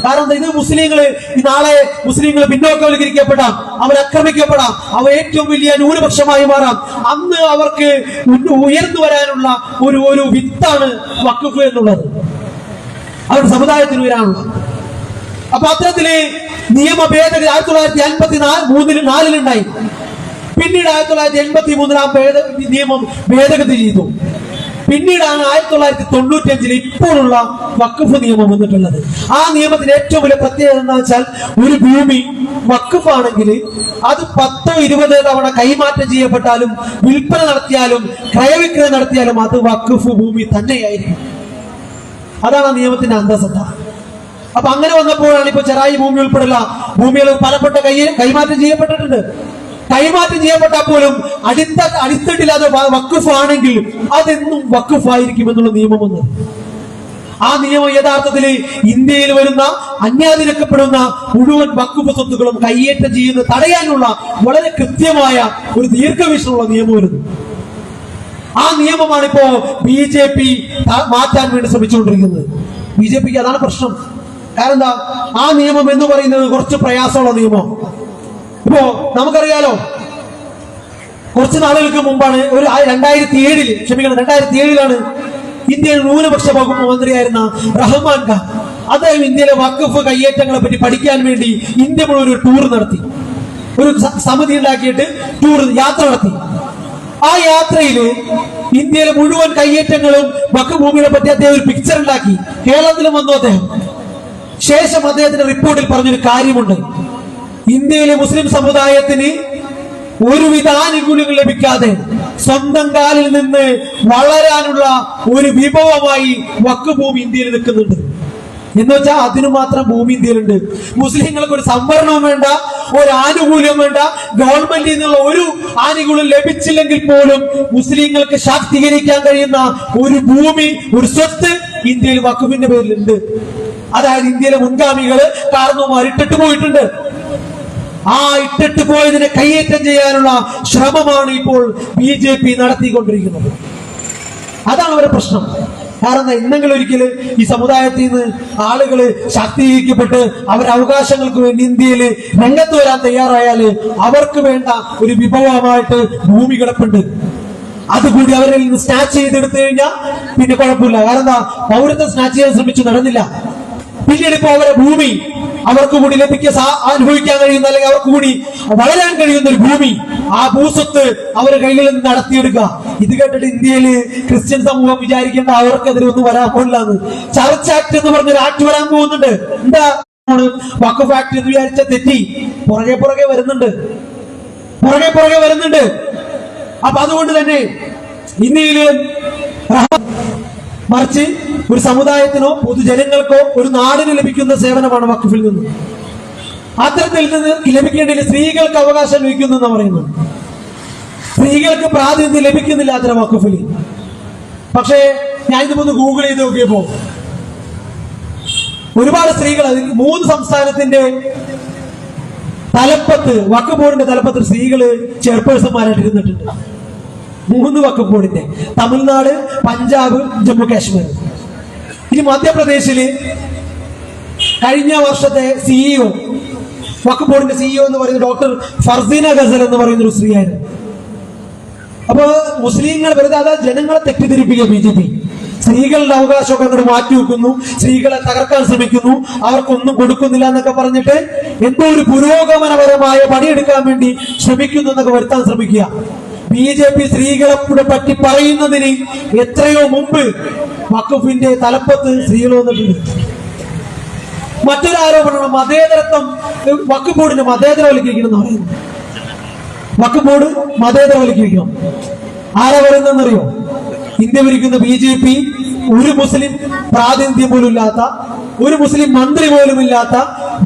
കാരണം ഇത് മുസ്ലിങ്ങള് നാളെ മുസ്ലിങ്ങൾ പിന്നോക്കവൽക്കരിക്കപ്പെടാം, അവർ ആക്രമിക്കപ്പെടാം, അവർ ഏറ്റവും വലിയ ന്യൂനപക്ഷമായി മാറാം. അന്ന് അവർക്ക് ഉയർന്നു വരാനുള്ള ഒരു വിത്താണ് വഖഫ് എന്നുള്ളത്, അവരുടെ സമുദായത്തിന് ഉയരാനുള്ളത്. അപ്പൊ അത്തരത്തില് നിയമ ഭേദഗതി 1953 ഉണ്ടായി. പിന്നീട് 1983 ആ നിയമം ഭേദഗതി ചെയ്തു. പിന്നീടാണ് 1995 ഇപ്പോഴുള്ള വഖഫ് നിയമം വന്നിട്ടുള്ളത്. ആ നിയമത്തിന് ഏറ്റവും വലിയ പ്രത്യേകത എന്താ വെച്ചാൽ, ഒരു ഭൂമി വഖഫ് ആണെങ്കിൽ അത് 10-20 തവണ കൈമാറ്റം ചെയ്യപ്പെട്ടാലും വിൽപ്പന നടത്തിയാലും ക്രയവിക്രയം നടത്തിയാലും അത് വഖഫ് ഭൂമി തന്നെയായിരിക്കും. അതാണ് ആ നിയമത്തിന്റെ അന്തസത്ത. അപ്പൊ അങ്ങനെ വന്നപ്പോഴാണ് ഇപ്പൊ ചെറായി ഭൂമി ഉൾപ്പെടെയുള്ള ഭൂമികൾ പലപ്പെട്ട കൈമാറ്റം ചെയ്യപ്പെട്ടിട്ടുണ്ട്. കൈമാറ്റം ചെയ്യപ്പെട്ടാൽ പോലും അടിത്തട്ടിൽ അത് വഖഫ് ആണെങ്കിൽ അതെന്നും വഖഫ് ആയിരിക്കും എന്നുള്ള നിയമം വന്നു. ആ നിയമം യഥാർത്ഥത്തിൽ ഇന്ത്യയിൽ വരുന്ന അന്യാധീനക്കപ്പെടുന്ന മുഴുവൻ വഖഫ് സ്വത്തുക്കളും കയ്യേറ്റം ചെയ്യുന്നത് തടയാനുള്ള വളരെ കൃത്യമായ ഒരു ദീർഘവീക്ഷണമുള്ള നിയമം വരുന്നു. ആ നിയമമാണ് ഇപ്പോ BJP മാറ്റാൻ വേണ്ടി ശ്രമിച്ചുകൊണ്ടിരിക്കുന്നത്. BJPക്ക് അതാണ് പ്രശ്നം. കാരണം എന്താ, ആ നിയമം എന്ന് പറയുന്നത് കുറച്ച് പ്രയാസമുള്ള നിയമം. ഇപ്പോ നമുക്കറിയാലോ, കുറച്ച് നാളുകൾക്ക് മുമ്പാണ് 2007 ഇന്ത്യയിൽ ന്യൂനപക്ഷ വകുപ്പ് മന്ത്രിയായിരുന്ന റഹ്മാൻ ഖാൻ അദ്ദേഹം ഇന്ത്യയിലെ വഖഫ് കയ്യേറ്റങ്ങളെ പറ്റി പഠിക്കാൻ വേണ്ടി ഇന്ത്യ മുഴുവൻ ഒരു ടൂർ നടത്തി. ഒരു സമിതി ഉണ്ടാക്കിയിട്ട് യാത്ര നടത്തി. ആ യാത്രയില് ഇന്ത്യയിലെ മുഴുവൻ കയ്യേറ്റങ്ങളും വഖഫ് ഭൂമികളെ പറ്റി അദ്ദേഹം ഒരു പിക്ചർ ഉണ്ടാക്കി. കേരളത്തിലും വന്നു അദ്ദേഹം. ശേഷം അദ്ദേഹത്തിന്റെ റിപ്പോർട്ടിൽ പറഞ്ഞൊരു കാര്യമുണ്ട്, ഇന്ത്യയിലെ മുസ്ലിം സമുദായത്തിന് ഒരുവിധ ആനുകൂല്യങ്ങൾ ലഭിക്കാതെ സ്വന്തം കാലിൽ നിന്ന് വളരാനുള്ള ഒരു വിഭവമായി വഖഫ് ഭൂമി ഇന്ത്യയിൽ നിൽക്കുന്നുണ്ട്. എന്ന് വെച്ചാൽ അതിനു മാത്രം ഭൂമി ഇന്ത്യയിലുണ്ട്. മുസ്ലിങ്ങൾക്ക് ഒരു സംവരണവും വേണ്ട, ഒരു ആനുകൂല്യം വേണ്ട, ഗവൺമെന്റിൽ നിന്നുള്ള ഒരു ആനുകൂല്യം ലഭിച്ചില്ലെങ്കിൽ പോലും മുസ്ലിങ്ങൾക്ക് ശാക്തീകരിക്കാൻ കഴിയുന്ന ഒരു ഭൂമി, ഒരു സ്വത്ത് ഇന്ത്യയിൽ വഖഫിന്റെ പേരിലുണ്ട്. അതായത് ഇന്ത്യയിലെ മുൻഗാമികള് കാരണവന്മാർ ഇട്ടിട്ട് പോയിട്ടുണ്ട്. ആ ഇട്ടിട്ട് പോയതിനെ കയ്യേറ്റം ചെയ്യാനുള്ള ശ്രമമാണ് ഇപ്പോൾ BJP നടത്തിക്കൊണ്ടിരിക്കുന്നത്. അതാണ് അവരുടെ പ്രശ്നം. കാരണം എന്തെങ്കിലും ഒരിക്കല് ഈ സമുദായത്തിൽ നിന്ന് ആളുകള് ശാക്തീകരിക്കപ്പെട്ട് അവരുടെ അവകാശങ്ങൾക്ക് വേണ്ടി ഇന്ത്യയിൽ രംഗത്ത് വരാൻ തയ്യാറായാല് അവർക്ക് വേണ്ട ഒരു വിഭവമായിട്ട് ഭൂമി കിടപ്പുണ്ട്. അതുകൂടി അവരിൽ നിന്ന് സ്നാച്ച് ചെയ്തെടുത്തു കഴിഞ്ഞാൽ പിന്നെ കുഴപ്പമില്ല. കാരണം എന്താ, പൗരത്വം സ്നാച്ച് ചെയ്യാൻ ശ്രമിച്ചു, നടന്നില്ല. പിന്നീട് ഇപ്പോ അവരുടെ ഭൂമി അവർക്ക് കൂടി അനുഭവിക്കാൻ കഴിയുന്ന, അല്ലെങ്കിൽ അവർക്ക് കൂടി വളരാൻ കഴിയുന്ന ഒരു ഭൂമി, ആ ഭൂസ്വത്ത് അവരുടെ കയ്യിൽ നിന്ന് നടത്തിയെടുക്കുക. ഇത് കേട്ടിട്ട് ഇന്ത്യയിൽ ക്രിസ്ത്യൻ സമൂഹം വിചാരിക്കേണ്ട അവർക്കെതിരെ ഒന്നും വരാൻ പോകില്ലാന്ന്. ചർച്ച് ആക്ട് എന്ന് പറഞ്ഞൊരു ആക്ട് വരാൻ പോകുന്നുണ്ട്. എന്താ വഖഫ് ആക്ട് എന്ന് വിചാരിച്ച തെറ്റി പുറകെ വരുന്നുണ്ട്. അപ്പൊ അതുകൊണ്ട് തന്നെ ഇന്ത്യയില് മറിച്ച് ഒരു സമുദായത്തിനോ പൊതുജനങ്ങൾക്കോ ഒരു നാടിന് ലഭിക്കുന്ന സേവനമാണ് വഖഫിൽ നിന്ന്. അത്തരത്തിൽ നിന്ന് ലഭിക്കേണ്ടതിൽ സ്ത്രീകൾക്ക് അവകാശം ലഭിക്കുന്നു എന്ന് പറയുന്നത്. സ്ത്രീകൾക്ക് പ്രാതിനിധ്യം ലഭിക്കുന്നില്ല അത്തരം വഖഫിൽ. പക്ഷേ ഞാൻ ഇതൊന്ന് ഗൂഗിൾ ചെയ്ത് നോക്കിയപ്പോ ഒരുപാട് സ്ത്രീകൾ, അതിൽ 3 സംസ്ഥാനത്തിന്റെ തലപ്പത്ത്, വഖഫ് ബോർഡിന്റെ തലപ്പത്ത് സ്ത്രീകള് ചെയർപേഴ്സൺമാരായിട്ട് ഇരുന്നിട്ടുണ്ട്. 3 വഖഫ് ബോർഡിന്റെ, തമിഴ്നാട്, പഞ്ചാബ്, ജമ്മു കാശ്മീർ. ഇനി മധ്യപ്രദേശില് കഴിഞ്ഞ വർഷത്തെ CEO, വഖഫ് ബോർഡിന്റെ CEO എന്ന് പറയുന്നത് ഡോക്ടർ ഫർസീന ഗസൽ എന്ന് പറയുന്ന ഒരു സ്ത്രീയായിരുന്നു. അപ്പൊ മുസ്ലിങ്ങൾ വെറുതെ അതാ ജനങ്ങളെ തെറ്റിദ്ധരിപ്പിക്കുക BJP. സ്ത്രീകളുടെ അവകാശമൊക്കെ അങ്ങോട്ട് മാറ്റി വെക്കുന്നു, സ്ത്രീകളെ തകർക്കാൻ ശ്രമിക്കുന്നു, അവർക്കൊന്നും കൊടുക്കുന്നില്ല എന്നൊക്കെ പറഞ്ഞിട്ട് എന്തോ ഒരു പുരോഗമനപരമായ പണിയെടുക്കാൻ വേണ്ടി ശ്രമിക്കുന്നു എന്നൊക്കെ വരുത്താൻ ശ്രമിക്കുക. BJP സ്ത്രീകളെ പറ്റി പറയുന്നതിന് എത്രയോ മുമ്പ് വഖഫിന്റെ തലപ്പത്ത് സ്ത്രീകൾ വന്നിട്ടുണ്ട്. മറ്റൊരു ആരോപണമാണ് മതേതരത്വം. വഖഫ് ബോർഡിനെ മതേതരവൽക്കരിക്കണം എന്ന് പറയുന്നു. വഖഫ് ബോർഡ് മതേതരവൽക്കരിക്കണം. ആരാ പറയുന്നതെന്നറിയോ? ഇന്ത്യ ഭരിക്കുന്ന BJP ഒരു മുസ്ലിം പ്രാതിനിധ്യം പോലും ഇല്ലാത്ത, ഒരു മുസ്ലിം മന്ത്രി പോലും ഇല്ലാത്ത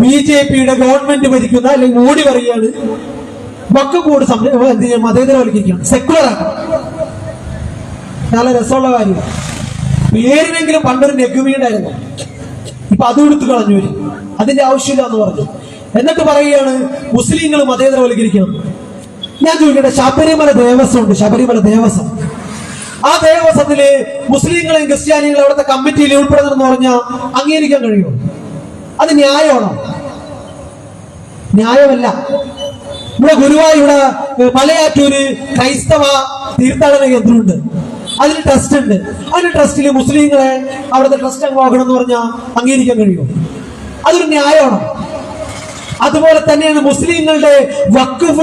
BJPയുടെ ഗവൺമെന്റ് ഭരിക്കുന്ന, അല്ലെങ്കിൽ മോഡി പറയുകയാണ് വഖഫ് ബോർഡ് മതേതരവൽക്കരിക്കുകയാണ്, സെക്യുലർ ആക്കണം. നല്ല രസമുള്ള കാര്യം. പേരിനെങ്കിലും പണ്ടൊരു നെഗ്മി ഉണ്ടായിരുന്നു, ഇപ്പൊ അതും എടുത്തു കളഞ്ഞു വരും, അതിന്റെ ആവശ്യമില്ല എന്ന് പറഞ്ഞു. എന്നിട്ട് പറയുകയാണ് മുസ്ലിങ്ങൾ മതേതരവൽക്കരിക്കണം. ഞാൻ ചോദിക്കട്ടെ, ശബരിമല ദേവസ്വം ഉണ്ട്, ശബരിമല ദേവസ്വം. ആ ദേവസ്വത്തില് മുസ്ലിങ്ങളെയും ക്രിസ്ത്യാനികളെയും അവിടുത്തെ കമ്മിറ്റിയിൽ ഉൾപ്പെടുത്തണമെന്ന് പറഞ്ഞാൽ അംഗീകരിക്കാൻ കഴിയുമോ? അത് ന്യായമാണോ? ന്യായമല്ല. ഇവിടെ ഗുരുവായൂരുടെ മലയാറ്റൂര് ക്രൈസ്തവ തീർത്ഥാടന കേന്ദ്രമുണ്ട്, അതിന് ട്രസ്റ്റ് ഉണ്ട്. അതിന് ട്രസ്റ്റില് മുസ്ലിങ്ങളെ അവിടുത്തെ ട്രസ്റ്റ് അംഗമാക്കണം എന്ന് പറഞ്ഞാൽ അംഗീകരിക്കാൻ കഴിയുമോ? അതൊരു ന്യായമാണോ? അതുപോലെ തന്നെയാണ് മുസ്ലിങ്ങളുടെ വഖഫ്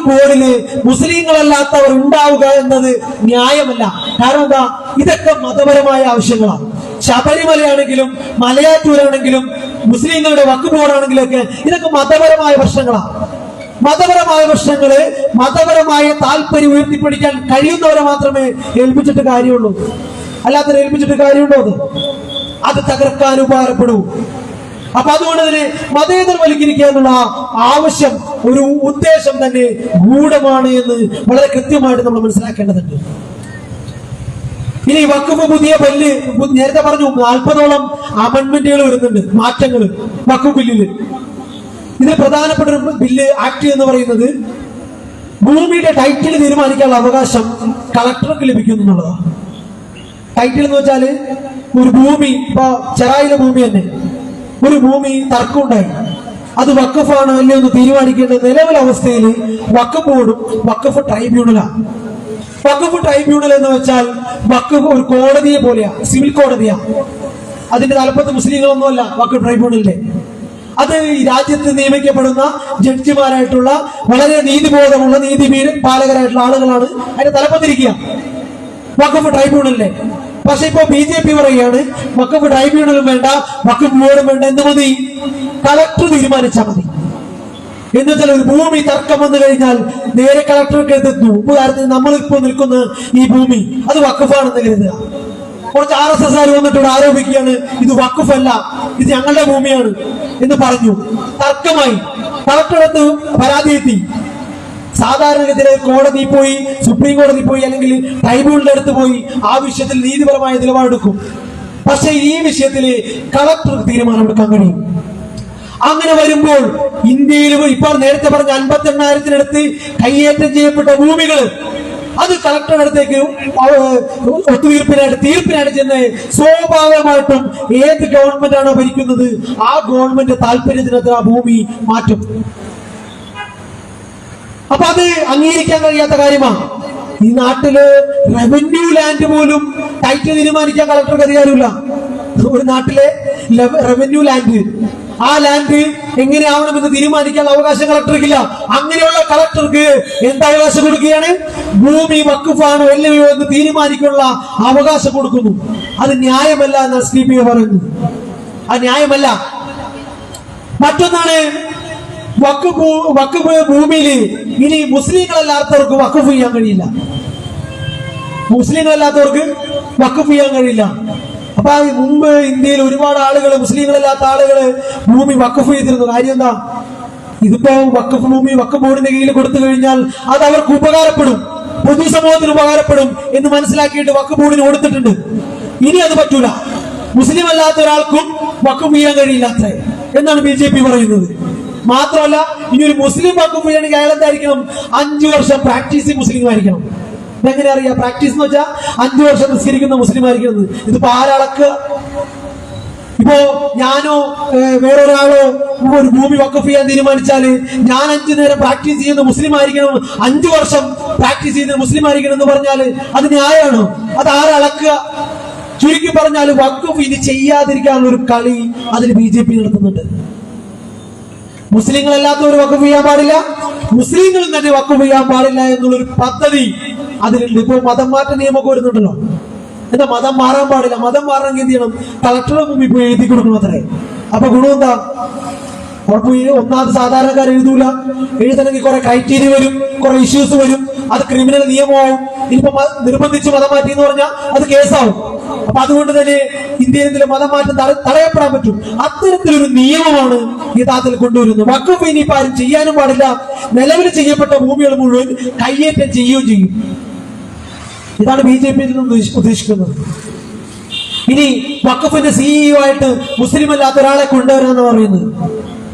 ബോർഡില് മുസ്ലിങ്ങളല്ലാത്തവർ ഉണ്ടാവുക എന്നത് ന്യായമല്ല. കാരണം എന്താ? ഇതൊക്കെ മതപരമായ ആവശ്യങ്ങളാണ്. ശബരിമലയാണെങ്കിലും മലയാറ്റൂരാണെങ്കിലും മുസ്ലിങ്ങളുടെ വഖഫ് ബോർഡാണെങ്കിലും ഒക്കെ ഇതൊക്കെ മതപരമായ പ്രശ്നങ്ങളാണ്. മതപരമായ പ്രശ്നങ്ങള് മതപരമായ താല്പര്യം ഉയർത്തിപ്പിടിക്കാൻ കഴിയുന്നവരെ മാത്രമേ ഏൽപ്പിച്ചിട്ട് കാര്യമുള്ളൂ, അല്ലാത്തവരെ ഏൽപ്പിച്ചിട്ട് കാര്യമുണ്ടോ? അത് തകർക്കാൻ ഉപകാരപ്പെടൂ. അപ്പൊ അതുകൊണ്ട് തന്നെ മതേതരവൽക്കരിക്കുക എന്നുള്ള ആവശ്യം, ഒരു ഉദ്ദേശം തന്നെ ഗൂഢമാണ് എന്ന് വളരെ കൃത്യമായിട്ട് നമ്മൾ മനസ്സിലാക്കേണ്ടതുണ്ട്. ഇനി വഖഫ് പുതിയ ബില്ല് നേരത്തെ പറഞ്ഞു 40ഓളം അമെന്റ്മെന്റുകൾ വരുന്നുണ്ട്, മാറ്റങ്ങൾ വഖഫ് ബില്ലില്. ഇതിൽ പ്രധാനപ്പെട്ട ഒരു ബില്ല് ആക്ട് എന്ന് പറയുന്നത് ഭൂമിയുടെ ടൈറ്റിൽ തീരുമാനിക്കാനുള്ള അവകാശം കളക്ടർക്ക് ലഭിക്കുന്നു എന്നുള്ളതാണ്. ടൈറ്റിൽ എന്ന് വെച്ചാല് ഒരു ഭൂമി, ഇപ്പൊ ചെറായിലെ ഭൂമി തന്നെ, ഒരു ഭൂമി തർക്കമുണ്ടായി, അത് വഖഫാണോ അല്ലയോ എന്ന് തീരുമാനിക്കേണ്ട നിലവിലെ അവസ്ഥയിൽ വഖഫ് ബോർഡും വഖഫ് ട്രൈബ്യൂണലാണ്. വഖഫ് ട്രൈബ്യൂണൽ എന്ന് വെച്ചാൽ വഖഫ് ഒരു കോടതിയെ പോലെയാ, സിവിൽ കോടതിയാ. അതിന്റെ തലപ്പത്ത് മുസ്ലിങ്ങളൊന്നുമല്ല വഖഫ് ട്രൈബ്യൂണലിന്റെ. അത് ഈ രാജ്യത്ത് നിയമിക്കപ്പെടുന്ന ജഡ്ജിമാരായിട്ടുള്ള വളരെ നീതിബോധമുള്ള നീതി പാലകരായിട്ടുള്ള ആളുകളാണ് അതിന്റെ തലപ്പത്തിരിക്കുക വഖഫ് ട്രൈബ്യൂണലിലെ. പക്ഷെ ഇപ്പൊ BJP പറയുകയാണ് വഖഫ് ട്രൈബ്യൂണലും വേണ്ട, വഖഫ് ബോർഡും വേണ്ട, എന്ത് മതി? കളക്ടർ തീരുമാനിച്ചാൽ മതി. എന്ന് വെച്ചാൽ ഒരു ഭൂമി തർക്കം വന്നു കഴിഞ്ഞാൽ നേരെ കളക്ടർക്ക് എത്തുന്നു. ഉദാഹരണത്തിന് നമ്മളിപ്പോ നിൽക്കുന്ന ഈ ഭൂമി അത് വഖഫാണെന്ന് കരുതുക. കുറച്ച് RSS വന്നിട്ട് ആരോപിക്കുകയാണ് ഇത് വഖഫല്ല, ഇത് ഞങ്ങളുടെ ഭൂമിയാണ് എന്ന് പറഞ്ഞു. തർക്കമായി, കളക്ടറെടുത്ത് പരാതി എത്തി. സാധാരണഗതിയിൽ കോടതി പോയി, സുപ്രീം കോടതി പോയി, അല്ലെങ്കിൽ ട്രൈബ്യൂണലിന്റെ അടുത്ത് പോയി ആ വിഷയത്തിൽ നീതിപരമായ നിലപാടെടുക്കും. പക്ഷെ ഈ വിഷയത്തിൽ കളക്ടർക്ക് തീരുമാനമെടുക്കാൻ കഴിയും. അങ്ങനെ വരുമ്പോൾ ഇന്ത്യയിൽ ഇപ്പോൾ നേരത്തെ പറഞ്ഞ 58,000-നടുത്ത് കൈയേറ്റം ചെയ്യപ്പെട്ട ഭൂമികൾ അത് കളക്ടറുടെ അടുത്തേക്ക് തീർപ്പിനായിട്ട് ചെന്ന് സ്വാഭാവികമായിട്ടും ഏത് ഗവൺമെന്റ് ആണോ ഭരിക്കുന്നത് ആ ഗവൺമെന്റ് താല്പര്യത്തിനകത്ത് ആ ഭൂമി മാറ്റും. അപ്പൊ അത് അംഗീകരിക്കാൻ കഴിയാത്ത കാര്യമാണ്. ഈ നാട്ടില് റവന്യൂ ലാൻഡ് പോലും ടൈറ്റിൽ തീരുമാനിക്കാൻ കളക്ടർക്ക് അധികാരമില്ല. ഒരു നാട്ടിലെ റവന്യൂ ലാൻഡ്, ആ ലാൻഡ് എങ്ങനെയാവണമെന്ന് തീരുമാനിക്കാനുള്ള അവകാശം കളക്ടർക്കില്ല. അങ്ങനെയുള്ള കളക്ടർക്ക് എന്ത് അവകാശം കൊടുക്കുകയാണ്? ഭൂമി വഖഫാണോ അല്ലയോ എന്ന് തീരുമാനിക്കാനുള്ള അവകാശം കൊടുക്കുന്നു. അത് ന്യായമല്ല എന്നാണ് SDPI പറയുന്നത്. അത് ന്യായമല്ല. മറ്റൊന്നാണ് വഖഫ് ഭൂമിയിൽ ഇനി മുസ്ലിങ്ങളല്ലാത്തവർക്ക് വഖഫ് ചെയ്യാൻ കഴിയില്ല. മുസ്ലിങ്ങളല്ലാത്തവർക്ക് വഖഫ് ചെയ്യാൻ കഴിയില്ല. അപ്പൊ മുമ്പ് ഇന്ത്യയിൽ ഒരുപാട് ആളുകൾ, മുസ്ലിങ്ങളല്ലാത്ത ആളുകള് ഭൂമി വഖഫ് ചെയ്തിരുന്നു. കാര്യം എന്താ? ഇതിപ്പോ വഖഫ് ഭൂമി വഖഫ് ബോർഡിന്റെ കീഴിൽ കൊടുത്തു കഴിഞ്ഞാൽ അത് അവർക്ക് ഉപകാരപ്പെടും, പൊതുസമൂഹത്തിന് ഉപകാരപ്പെടും എന്ന് മനസ്സിലാക്കിയിട്ട് വഖഫ് ബോർഡിന് കൊടുത്തിട്ടുണ്ട്. ഇനി അത് പറ്റൂല, മുസ്ലിം അല്ലാത്ത ഒരാൾക്കും വഖഫ് ചെയ്യാൻ കഴിയില്ലാത്ത എന്നാണ് BJP പറയുന്നത്. മാത്രമല്ല, ഇനി ഒരു മുസ്ലിം വഖഫ് ചെയ്യണമെങ്കിൽ അയാൾ എന്തായിരിക്കണം? 5 വർഷം പ്രാക്ടീസിങ് മുസ്ലിം ആയിരിക്കണം. ഇതെങ്ങനെ അറിയാം? പ്രാക്ടീസ് എന്ന് വെച്ചാൽ 5 വർഷം നിസ്കരിക്കുന്ന മുസ്ലിം ആയിരിക്കുന്നത്. ഇതിപ്പോ ആരളക്കുക? ഇപ്പോ ഞാനോ വേറൊരാളോ ഒരു ഭൂമി വഖഫ് ചെയ്യാൻ തീരുമാനിച്ചാല് ഞാൻ 5 നേരം പ്രാക്ടീസ് ചെയ്യുന്ന മുസ്ലിം ആയിരിക്കണം, 5 വർഷം പ്രാക്ടീസ് ചെയ്യുന്ന മുസ്ലിം ആയിരിക്കണം എന്ന് പറഞ്ഞാല് അത് ന്യായമാണോ? അത് ആരളക്കുക? ചുരുക്കി പറഞ്ഞാൽ വഖഫ് ഇനി ചെയ്യാതിരിക്കാനുള്ള ഒരു കളി അതിൽ BJP നടത്തുന്നുണ്ട്. മുസ്ലിങ്ങളല്ലാത്തവർ വഖഫ് ചെയ്യാൻ പാടില്ല, മുസ്ലിങ്ങളും തന്നെ വഖഫ് ചെയ്യാൻ പാടില്ല എന്നുള്ളൊരു പദ്ധതി അതിലുണ്ട്. ഇപ്പൊ മതം മാറ്റ നിയമമൊക്കെ വരുന്നുണ്ടല്ലോ. എന്താ മതം മാറാൻ പാടില്ല? മതം മാറണമെങ്കിൽ എന്ത് ചെയ്യണം? കളക്ടറുടെ മുമ്പിൽ പോയി എഴുതി കൊടുക്കണം അത്രേ. അപ്പൊ ഗുണം എന്താ? ഉറപ്പ് ഒന്നാമത് സാധാരണക്കാർ എഴുതൂല, എഴുതണമെങ്കിൽ കുറെ ക്രൈറ്റീരിയ വരും, കുറെ ഇഷ്യൂസ് വരും, അത് ക്രിമിനൽ നിയമമാവും. ഇനിയിപ്പോ നിർബന്ധിച്ച് മതം മാറ്റി എന്ന് പറഞ്ഞാൽ അത് കേസാവും. അപ്പൊ അതുകൊണ്ട് തന്നെ ഇന്ത്യയിൽ മതം മാറ്റം തടയപ്പെടാൻ പറ്റും. അത്തരത്തിലൊരു നിയമമാണ് യഥാർത്ഥത്തിൽ കൊണ്ടുവരുന്നത്. വഖഫ് ഇനിയിപ്പോ ആരും ചെയ്യാനും പാടില്ല, നിലവിൽ ചെയ്യപ്പെട്ട ഭൂമികൾ മുഴുവൻ കയ്യേറ്റം ചെയ്യുകയും ചെയ്യും. ഇതാണ് BJP ഉദ്ദേശിക്കുന്നത്. ഇനി വഖഫിന്റെ CEO ആയിട്ട് മുസ്ലിം അല്ലാത്ത ഒരാളെ കൊണ്ടുവരാന്ന് പറയുന്നത്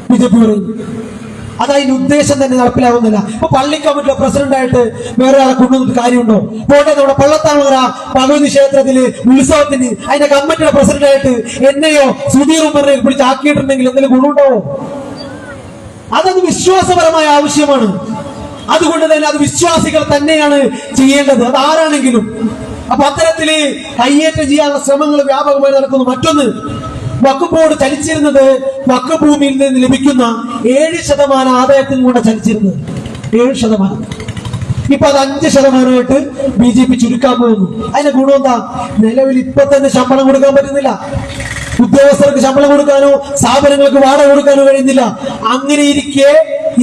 BJP പറയുന്നു. അതതിന്റെ ഉദ്ദേശം തന്നെ നടപ്പിലാവുന്നില്ല. ഇപ്പൊ പള്ളി കമ്മിറ്റിയുടെ പ്രസിഡന്റായിട്ട് വേറെ ആളെ കൊണ്ടുവന്നിട്ട് കാര്യമുണ്ടോ? പോട്ടെ, നമ്മുടെ പള്ളത്താമര ഭഗവതി ക്ഷേത്രത്തില് ഉത്സവത്തിന് അതിന്റെ കമ്മിറ്റിയുടെ പ്രസിഡന്റായിട്ട് എന്നെയോ സുധീർ ഉമ്മറിനെ പിടിച്ചാക്കിയിട്ടുണ്ടെങ്കിൽ എന്തെങ്കിലും ഗുണമുണ്ടാവോ? അതത് വിശ്വാസപരമായ ആവശ്യമാണ്. അതുകൊണ്ട് തന്നെ അത് വിശ്വാസികൾ തന്നെയാണ് ചെയ്യേണ്ടത്, അത് ആരാണെങ്കിലും. അപ്പൊ അത്തരത്തില് കയ്യേറ്റം ചെയ്യാനുള്ള ശ്രമങ്ങൾ വ്യാപകമായി നടക്കുന്നു. മറ്റൊന്ന്, വഖഫ് ബോർഡ് ചലിച്ചിരുന്നത് വഖഫ് ഭൂമിയിൽ നിന്ന് ലഭിക്കുന്ന 7% ആദായത്തിൽ കൂടെ ചലിച്ചിരുന്നത് 7%. ഇപ്പൊ അത് 5%ആയിട്ട് BJP ചുരുക്കാൻ പോകുന്നു. അതിന്റെ ഗുണം എന്താ? നിലവിൽ ഇപ്പൊ തന്നെ ശമ്പളം കൊടുക്കാൻ പറ്റുന്നില്ല, ഉദ്യോഗസ്ഥർക്ക് ശമ്പളം കൊടുക്കാനോ സ്ഥാപനങ്ങൾക്ക് വാടക കൊടുക്കാനോ കഴിയുന്നില്ല. അങ്ങനെ ഇരിക്കെ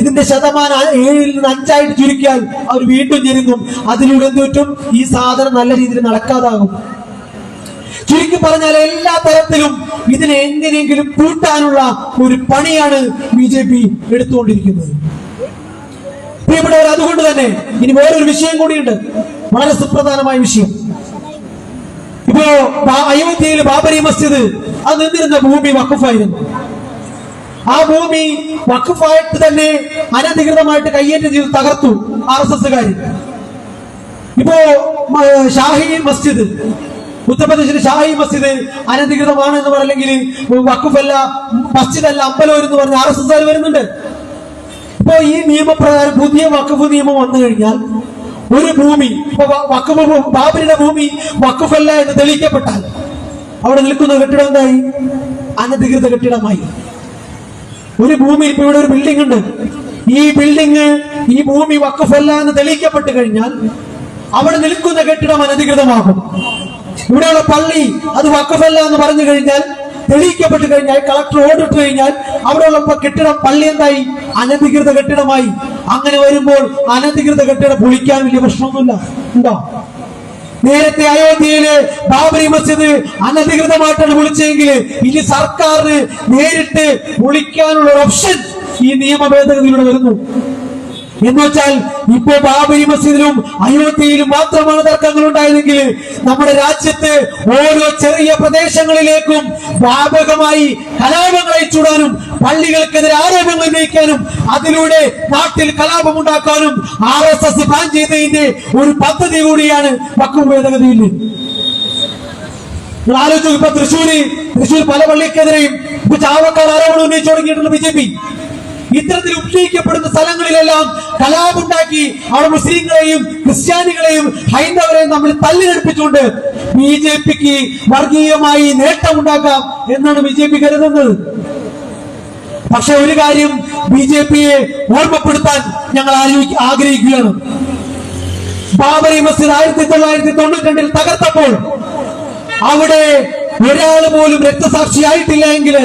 ഇതിന്റെ ശതമാനം 7ൽ നിന്ന് 5ആയിട്ട് ചുരുക്കിയാൽ അവർ വീണ്ടും ഞെരുങ്ങും. അതിലൂടെ എന്ത് പറ്റും? ഈ സാധനം നല്ല രീതിയിൽ നടക്കാതാകും. ചുരുക്കി പറഞ്ഞാൽ എല്ലാ തരത്തിലും ഇതിനെ എങ്ങനെയെങ്കിലും കൂട്ടാനുള്ള ഒരു പണിയാണ് BJP എടുത്തുകൊണ്ടിരിക്കുന്നത്. പ്രിയപ്പെട്ടവർ, അതുകൊണ്ട് തന്നെ ഇനി വേറൊരു വിഷയം കൂടിയുണ്ട്, വളരെ സുപ്രധാനമായ വിഷയം. ഇപ്പോ അയോധ്യയിൽ ബാബരി മസ്ജിദ് അത് നിന്നിരുന്ന ഭൂമി വഖഫായിരുന്നു. ആ ഭൂമി വഖഫായിട്ട് തന്നെ അനധികൃതമായിട്ട് കയ്യേറ്റം ചെയ്ത് തകർത്തു RSSകാര്. ഇപ്പോ ഷാഹി മസ്ജിദ്, ഉത്തർപ്രദേശിലെ ഷാഹി മസ്ജിദ് അനധികൃതമാണ് എന്ന് പറഞ്ഞെങ്കിൽ വഖഫല്ല, മസ്ജിദല്ല, അമ്പലം എന്ന് പറഞ്ഞ RSSകാർ വരുന്നുണ്ട്. ഇപ്പോ ഈ നിയമപ്രകാരം പുതിയ വഖഫ് നിയമം വന്നു കഴിഞ്ഞാൽ ഒരു ഭൂമി ബാബരിയുടെ ഭൂമി വഖഫല്ല എന്ന് തെളിയിക്കപ്പെട്ടാൽ അവിടെ നിൽക്കുന്ന കെട്ടിടം എന്തായി? അനധികൃത കെട്ടിടമായി. ഒരു ഭൂമി, ഇപ്പൊ ഇവിടെ ഒരു ബിൽഡിംഗ് ഉണ്ട്, ഈ ഭൂമി വഖഫല്ല എന്ന് തെളിയിക്കപ്പെട്ട് കഴിഞ്ഞാൽ അവിടെ നിൽക്കുന്ന കെട്ടിടം അനധികൃതമാകും. ഇവിടെയുള്ള പള്ളി അത് വഖഫല്ല എന്ന് പറഞ്ഞു കഴിഞ്ഞാൽ, തെളിയിക്കപ്പെട്ട് കഴിഞ്ഞാൽ, കളക്ടർ ഓർഡർ ഇട്ട് കഴിഞ്ഞാൽ അവിടെയുള്ള കെട്ടിടം പള്ളി എന്തായി? അനധികൃത കെട്ടിടമായി. അങ്ങനെ വരുമ്പോൾ അനധികൃത കെട്ടിടം പൊളിക്കാൻ വലിയ പ്രശ്നമൊന്നുമില്ല, ഉണ്ടോ? നേരത്തെ അയോധ്യയില് ബാബരി മസ്ജിദ് അനധികൃതമായിട്ടാണ് വിളിച്ചെങ്കിൽ ഇനി സർക്കാരിന് നേരിട്ട് വിളിക്കാനുള്ള ഒരു ഓപ്ഷൻ ഈ നിയമ ഭേദഗതിയിലൂടെ വരുന്നു. എന്ന് വെച്ചാൽ ഇപ്പോ ബാബരി മസ്ജിദിലും അയോധ്യയിലും മാത്രമാണ് തർക്കങ്ങൾ ഉണ്ടായതെങ്കിൽ നമ്മുടെ രാജ്യത്ത് ഓരോ ചെറിയ പ്രദേശങ്ങളിലേക്കും വ്യാപകമായി കലാപങ്ങൾ അയച്ചുവിടാനും പള്ളികൾക്കെതിരെ ആരോപണങ്ങൾ ഉന്നയിക്കാനും അതിലൂടെ നാട്ടിൽ കലാപമുണ്ടാക്കാനും RSS പ്ലാൻ ചെയ്തതിന്റെ ഒരു പദ്ധതി കൂടിയാണ് വഖഫ് ഭേദഗതിയിൽ. നിങ്ങൾ ആലോചിച്ചു, ഇപ്പൊ തൃശ്ശൂർ പല പള്ളിക്കെതിരെയും ഇപ്പൊ ചാവക്കാട് ആരോപണം ഉന്നയിച്ചു തുടങ്ങിയിട്ടുള്ള BJP. ഇത്തരത്തിൽ ഉന്നയിക്കപ്പെടുന്ന സ്ഥലങ്ങളിലെല്ലാം കലാപുണ്ടാക്കി അവിടെ മുസ്ലിങ്ങളെയും ക്രിസ്ത്യാനികളെയും ഹൈന്ദവരെയും തമ്മിൽ തല്ലിനടുപ്പിച്ചുകൊണ്ട് BJPക്ക് വർഗീയമായി നേട്ടമുണ്ടാക്കാം എന്നാണ് BJP കരുതുന്നത്. പക്ഷെ ഒരു കാര്യം BJPയെ ഓർമ്മപ്പെടുത്താൻ ഞങ്ങൾ ആഗ്രഹിക്കുകയാണ്. ബാബരി മസ്ജിദ് 1992 തകർത്തപ്പോൾ അവിടെ ഒരാൾ പോലും രക്തസാക്ഷിയായിട്ടില്ല എങ്കിൽ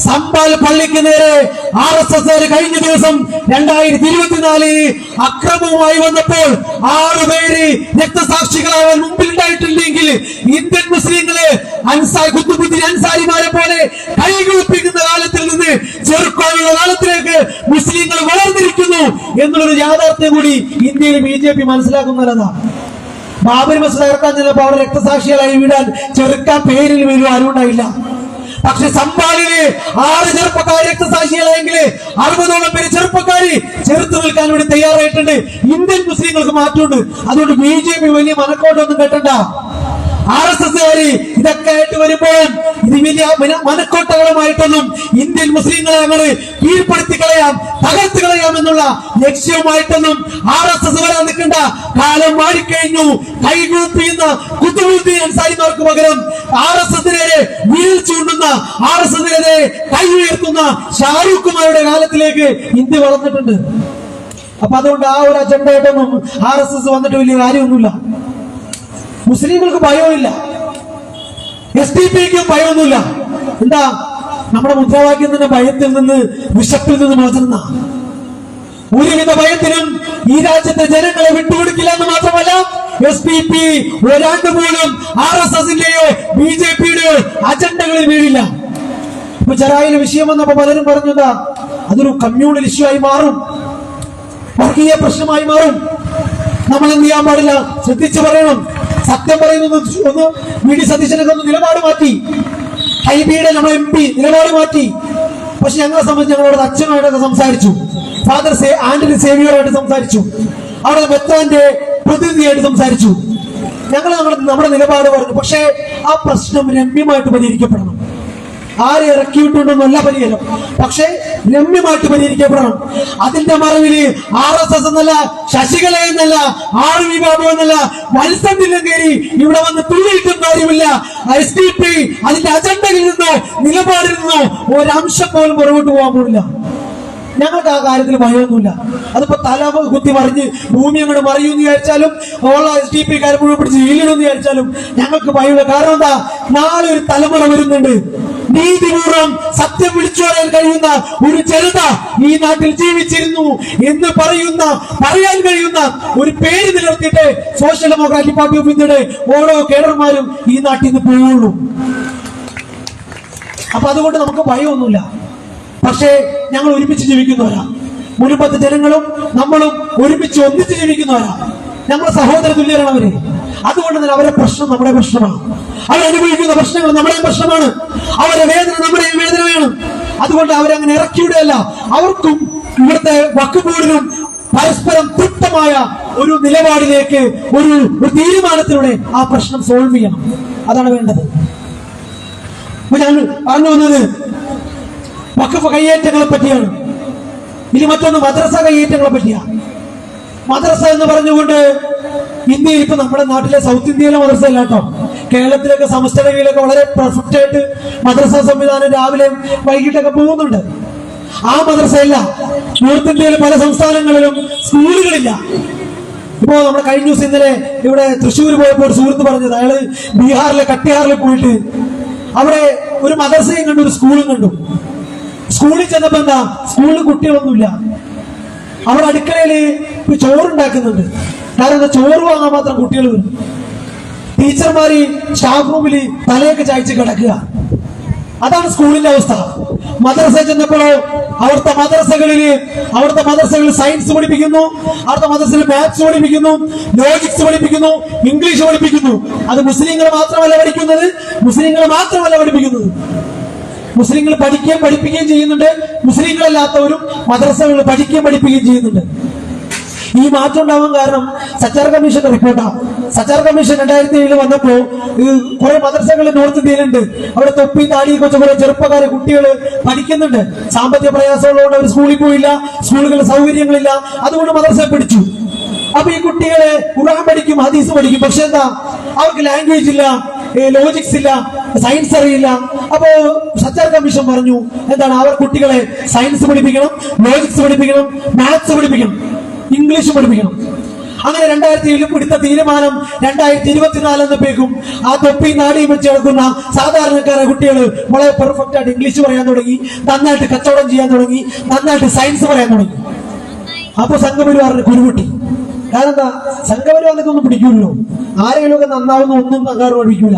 സംബാൽ പള്ളിക്ക് നേരെ RSS കഴിഞ്ഞ ദിവസം 2024 അക്രമവുമായി വന്നപ്പോൾ 6 പേര് രക്തസാക്ഷികളാവാൻ മുമ്പിലുണ്ടായിട്ടില്ലെങ്കിൽ ഇന്ത്യൻ മുസ്ലിങ്ങളെ കുത്തുബുദ്ദീൻ അൻസാരിമാരെ പോലെ കൈകുളിപ്പിക്കുന്ന കാലത്തിൽ നിന്ന് ചെറുക്കാനുള്ള കാലത്തിലേക്ക് മുസ്ലിങ്ങൾ വളർന്നിരിക്കുന്നു എന്നുള്ളൊരു യാഥാർത്ഥ്യം കൂടി ഇന്ത്യയിൽ BJP മനസ്സിലാക്കുന്നതാണ്. ബാബരി മസ്ജിദ് തകർക്കാൻ ചെന്നപ്പോൾ അവിടെ രക്തസാക്ഷികളായി വീടാൻ ചെറുക്കാൻ പേരിൽ വരും ആരുണ്ടായില്ല. പക്ഷെ സംബാലില് 6 ചെറുപ്പക്കാർ രക്തസാക്ഷികളായെങ്കിൽ 60ഓളം പേര് ചെറുപ്പക്കാര് ചെറുത്തു നിൽക്കാൻ വേണ്ടി തയ്യാറായിട്ടുണ്ട്. ഇന്ത്യൻ മുസ്ലിങ്ങൾക്ക് മാറ്റമുണ്ട്. അതുകൊണ്ട് BJP വലിയ മനക്കോട്ടൊന്നും കെട്ടണ്ട. RSSകാര് ഇതൊക്കെ ആയിട്ട് വരുമ്പോൾ ഇത് വലിയ മനക്കോട്ടകളുമായിട്ടൊന്നും ഇന്ത്യൻ മുസ്ലിങ്ങളെ ഞങ്ങള് കീഴ്പ്പെടുത്തി കളയാം, തകർത്ത് കളയാം എന്നുള്ള ലക്ഷ്യവുമായിട്ടൊന്നും RSS വരാൻ നിൽക്കണ്ട. കാലം മാറിക്കഴിഞ്ഞു. കൈകൂപ്പിയുന്ന കുത്തുബുദ്ദീൻ അൻസാരിമാർക്ക് പകരം RSSനെതിരെ വീൽ ചൂണ്ടുന്ന, RSSനെതിരെ കൈ ഉയർത്തുന്ന ഷാരൂഖ് കുമാരുടെ കാലത്തിലേക്ക് ഇന്ത്യ വളർന്നിട്ടുണ്ട്. അപ്പൊ അതുകൊണ്ട് ആ ഒരു അജണ്ടയായിട്ടൊന്നും RSS വന്നിട്ട് വലിയ കാര്യമൊന്നുമില്ല. മുസ്ലിങ്ങൾക്ക് ഭയമില്ല, SDP-ക്കും ഭയമൊന്നുമില്ല. എന്താ? നമ്മുടെ മുദ്രാവാക്യം തന്നെ ഭയത്തിൽ നിന്ന്, വിശപ്പിൽ നിന്ന് മോചന. ഒരുവിധ ഭയത്തിനും ഈ രാജ്യത്തെ ജനങ്ങളെ വിട്ടുകൊടുക്കില്ല എന്ന് മാത്രമല്ല, SPP ഒരാണ്ട് പോലും RSSന്റെയോ BJPയുടെയോ അജണ്ടകളിൽ വീഴില്ല. ഇപ്പൊ ചെറായിലെ വിഷയം വന്നപ്പോ പലരും പറഞ്ഞതാ അതൊരു കമ്മ്യൂണൽ ഇഷ്യൂ ആയി മാറും, വർഗീയ പ്രശ്നമായി മാറും. നമ്മൾ എന്ത് ചെയ്യാൻ പാടില്ല, ശ്രദ്ധിച്ചു പറയണം. സത്യം പറയുന്നത് ഒന്ന് VD സതീശനൊക്കെ ഒന്ന് നിലപാട് മാറ്റി, ഹൈബിയുടെ നമ്മുടെ MP നിലപാട് മാറ്റി. പക്ഷെ ഞങ്ങളെ സംബന്ധിച്ച് ഞങ്ങളോട് അച്ഛനായിട്ടൊക്കെ സംസാരിച്ചു, ഫാദർ ആന്റണി സേവിയറായിട്ട് സംസാരിച്ചു, അവിടെ മെത്രാന്റെ പ്രതിനിധിയായിട്ട് സംസാരിച്ചു. ഞങ്ങൾ നമ്മുടെ നിലപാട് പറഞ്ഞു. പക്ഷേ ആ പ്രശ്നം രമ്യമായിട്ട് പരിഹരിക്കപ്പെടണം. ആരെ ഇറക്കിയിട്ടുണ്ടെന്നല്ല പരിഹാരം, പക്ഷെ രമ്യമായിട്ട് പരിഹരിക്കപ്പെടണം. അതിന്റെ മറവില് RSS എന്നല്ല, ശശികല എന്നല്ല, RV ബാബു എന്നല്ല, മത്സരത്തിലും കയറി ഇവിടെ വന്ന് തുള്ളിയിട്ടും കാര്യമില്ല. SDP അതിന്റെ അജണ്ടയിൽ നിന്നോ നിലപാടിൽ നിന്നോ ഒരംശം പോലും പുറകോട്ട് പോകാൻ പോകില്ല. ഞങ്ങൾക്ക് ആ കാര്യത്തിൽ ഭയമൊന്നുമില്ല. അതിപ്പോ തല കുത്തി മറിഞ്ഞ് ഭൂമി അങ്ങോട്ട് മറിയുമെന്ന് വിചാരിച്ചാലും SDP മുഴുവൻ പിടിച്ച് വീലിടുമെന്ന് വിചാരിച്ചാലും ഞങ്ങൾക്ക് ഭയമില്ല. കാരണം എന്താ, നാളെ ഒരു തലമുറ വരുന്നുണ്ട്. നീതിപൂർവം സത്യം വിളിച്ചു പറയാൻ കഴിയുന്ന ഒരു ജനത ഈ നാട്ടിൽ ജീവിച്ചിരുന്നു എന്ന് പറയാൻ കഴിയുന്ന ഒരു പേര് നിലനിർത്തിയിട്ട് സോഷ്യൽ ഡെമോക്രാറ്റിക് പാർട്ടി ഓഫ് ഇന്ത്യയുടെ ഓരോ കേഡർമാരും ഈ നാട്ടിൽ നിന്ന് പോവുള്ളൂ. അപ്പൊ അതുകൊണ്ട് നമുക്ക് ഭയമൊന്നുമില്ല. പക്ഷേ ഞങ്ങൾ ഒരുമിച്ച് ജീവിക്കുന്നവരാ. മുൻപത്തെ ജനങ്ങളും നമ്മളും ഒരുമിച്ച് ഒന്നിച്ച് ജീവിക്കുന്നവരാ. ഞങ്ങളുടെ സഹോദര തുല്യരാണ് അവര്. അതുകൊണ്ട് തന്നെ അവരെ പ്രശ്നം നമ്മുടെ പ്രശ്നമാണ്, അവരനുഭവിക്കുന്ന പ്രശ്നങ്ങൾ നമ്മുടെ പ്രശ്നമാണ്, അവരെ വേദന നമ്മുടെ വേദനയാണ്. അതുകൊണ്ട് അവരങ്ങനെ ഇറക്കിവിടുകയല്ല. അവർക്കും ഇവിടുത്തെ വഖഫ് ബോർഡിനും പരസ്പരം തൃപ്തമായ ഒരു നിലപാടിലേക്ക്, ഒരു തീരുമാനത്തിലൂടെ ആ പ്രശ്നം സോൾവ് ചെയ്യണം. അതാണ് വേണ്ടത്. ഞാൻ പറഞ്ഞു വന്നത് വഖഫ് കയ്യേറ്റങ്ങളെ പറ്റിയാണ്. ഇനി മറ്റൊന്ന് മദ്രസ കയ്യേറ്റങ്ങളെ പറ്റിയാണ്. മദ്രസ എന്ന് പറഞ്ഞുകൊണ്ട് ഇന്ത്യയിൽ ഇപ്പൊ നമ്മുടെ നാട്ടിലെ സൗത്ത് ഇന്ത്യയിലെ മദ്രസ അല്ല കേട്ടോ, കേരളത്തിലൊക്കെ സമസ്തയുടെ കീഴിലൊക്കെ വളരെ പെർഫെക്റ്റ് ആയിട്ട് മദ്രസ സംവിധാനം രാവിലെ വൈകിട്ടൊക്കെ പോകുന്നുണ്ട്. ആ മദ്രസയല്ല. നോർത്ത് ഇന്ത്യയിലെ പല സംസ്ഥാനങ്ങളിലും സ്കൂളുകളില്ല. ഇപ്പോ നമ്മുടെ കഴിഞ്ഞ ദിവസം ഇന്നലെ ഇവിടെ തൃശ്ശൂർ പോയപ്പോൾ ഒരു സുഹൃത്ത് പറഞ്ഞത്, അയാള് ബീഹാറിലെ കട്ടിഹാറിൽ പോയിട്ട് അവിടെ ഒരു മദ്രസയും കണ്ടു, ഒരു സ്കൂളും കണ്ടു. സ്കൂളിൽ ചെന്നപ്പോ എന്താ, സ്കൂളിൽ കുട്ടികളൊന്നുമില്ല. അവിടെ അടുക്കളയില് ചോറുണ്ടാക്കുന്നുണ്ട്. കാരണം ചോറ് വാങ്ങാൻ മാത്രം കുട്ടികൾ വരും. ടീച്ചർമാര് സ്റ്റാഫ് റൂമിൽ തലയൊക്കെ ചായച്ച് കിടക്കുക. അതാണ് സ്കൂളിന്റെ അവസ്ഥ. മദ്രസ ചെന്നപ്പോഴോ അവിടുത്തെ മദ്രസകളിൽ സയൻസ് പഠിപ്പിക്കുന്നു, അവിടുത്തെ മദ്രസയിൽ മാത്സ് പഠിപ്പിക്കുന്നു, ലോജിക്സ് പഠിപ്പിക്കുന്നു, ഇംഗ്ലീഷ് പഠിപ്പിക്കുന്നു. അത് മുസ്ലിങ്ങൾ മാത്രമല്ല പഠിപ്പിക്കുന്നത്. മുസ്ലിങ്ങൾ പഠിപ്പിക്കുകയും ചെയ്യുന്നുണ്ട്, മുസ്ലിങ്ങളല്ലാത്തവരും മദ്രസകൾ പഠിപ്പിക്കുകയും ചെയ്യുന്നുണ്ട്. ഈ മാറ്റം ഉണ്ടാവാൻ കാരണം സച്ചാർ കമ്മീഷന്റെ റിപ്പോർട്ടാണ്. സച്ചാർ കമ്മീഷൻ 2007 വന്നപ്പോ കുറെ മദ്രസകൾ നോർത്ത് ഇന്ത്യയിലുണ്ട്. അവിടെ തൊപ്പി താടി കൊച്ച കുറെ ചെറുപ്പക്കാരെ കുട്ടികൾ പഠിക്കുന്നുണ്ട്. സാമ്പത്തിക പ്രയാസമുള്ളതുകൊണ്ട് അവർ സ്കൂളിൽ പോയില്ല, സ്കൂളുകളിൽ സൗകര്യങ്ങളില്ല, അതുകൊണ്ട് മദ്രസ പഠിച്ചു. അപ്പൊ ഈ കുട്ടികളെ ഖുർആൻ പഠിക്കും, ഹദീസ് പഠിക്കും. പക്ഷെ എന്താ, അവർക്ക് ലാംഗ്വേജ് ഇല്ല, ലോജിക്സ് ഇല്ല, സയൻസ് അറിയില്ല. അപ്പോ സച്ചാർ കമ്മീഷൻ പറഞ്ഞു, എന്താണ്, അവർ കുട്ടികളെ സയൻസ് പഠിപ്പിക്കണം, ലോജിക്സ് പഠിപ്പിക്കണം, മാത്സ് പഠിപ്പിക്കണം, ഇംഗ്ലീഷ് പഠിപ്പിക്കണം. അങ്ങനെ 2007 എടുത്ത തീരുമാനം 2024 എന്നപ്പോഴേക്കും ആ തൊപ്പി നാടിയും വെച്ച് കിടക്കുന്ന സാധാരണക്കാരെ കുട്ടികൾ വളരെ പെർഫെക്റ്റ് ആയിട്ട് ഇംഗ്ലീഷ് പറയാൻ തുടങ്ങി, നന്നായിട്ട് കച്ചവടം ചെയ്യാൻ തുടങ്ങി, നന്നായിട്ട് സയൻസ് പറയാൻ തുടങ്ങി. അപ്പൊ സംഘപരിവാറിന് കുരുപൊട്ടി. കാരണം എന്താ, സംഘപരിവാറിനൊക്കെ ഒന്നും പിടിക്കൂല്ലോ, ആരെങ്കിലും ഒക്കെ നന്നാവുന്ന ഒന്നും സംഘാറ് പഠിക്കൂല.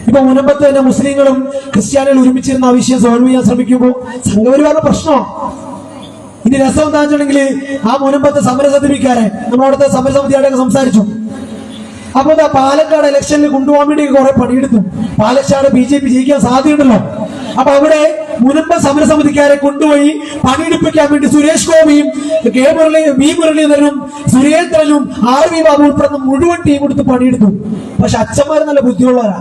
ഇപ്പൊ മുനമ്പത്ത് തന്നെ മുസ്ലിങ്ങളും ക്രിസ്ത്യാനികളും ഒരുമിച്ചിരുന്ന ആ വിഷയം സോൾവ് ചെയ്യാൻ ശ്രമിക്കുമ്പോൾ സംഘപരിവാറിന്റെ പ്രശ്നമാണ്. ഇനി രസം എന്താ വെച്ചിട്ടുണ്ടെങ്കിൽ, ആ മുനമ്പത്തെ സമരസമിതിക്കാരെ നമ്മളവിടുത്തെ സമരസമിതിയായിട്ടൊക്കെ സംസാരിച്ചു. അപ്പൊ എന്താ, പാലക്കാട് ഇലക്ഷനിൽ കൊണ്ടുപോകാൻ വേണ്ടി കുറെ പണിയെടുത്തു. പാലക്കാട് BJP ജയിക്കാൻ സാധ്യതയുണ്ടല്ലോ. അപ്പൊ അവിടെ മുനമ്പ സമരസമിതിക്കാരെ കൊണ്ടുപോയി പണിയെടുപ്പിക്കാൻ വേണ്ടി സുരേഷ് ഗോപിയും V മുരളീധരനും സുരേന്ദ്രനും RV ബാബു ഉൾപ്പെടുന്ന മുഴുവൻ ടീം എടുത്ത് പണിയെടുത്തു. പക്ഷെ അച്ഛന്മാർ നല്ല ബുദ്ധിയുള്ളവരാ.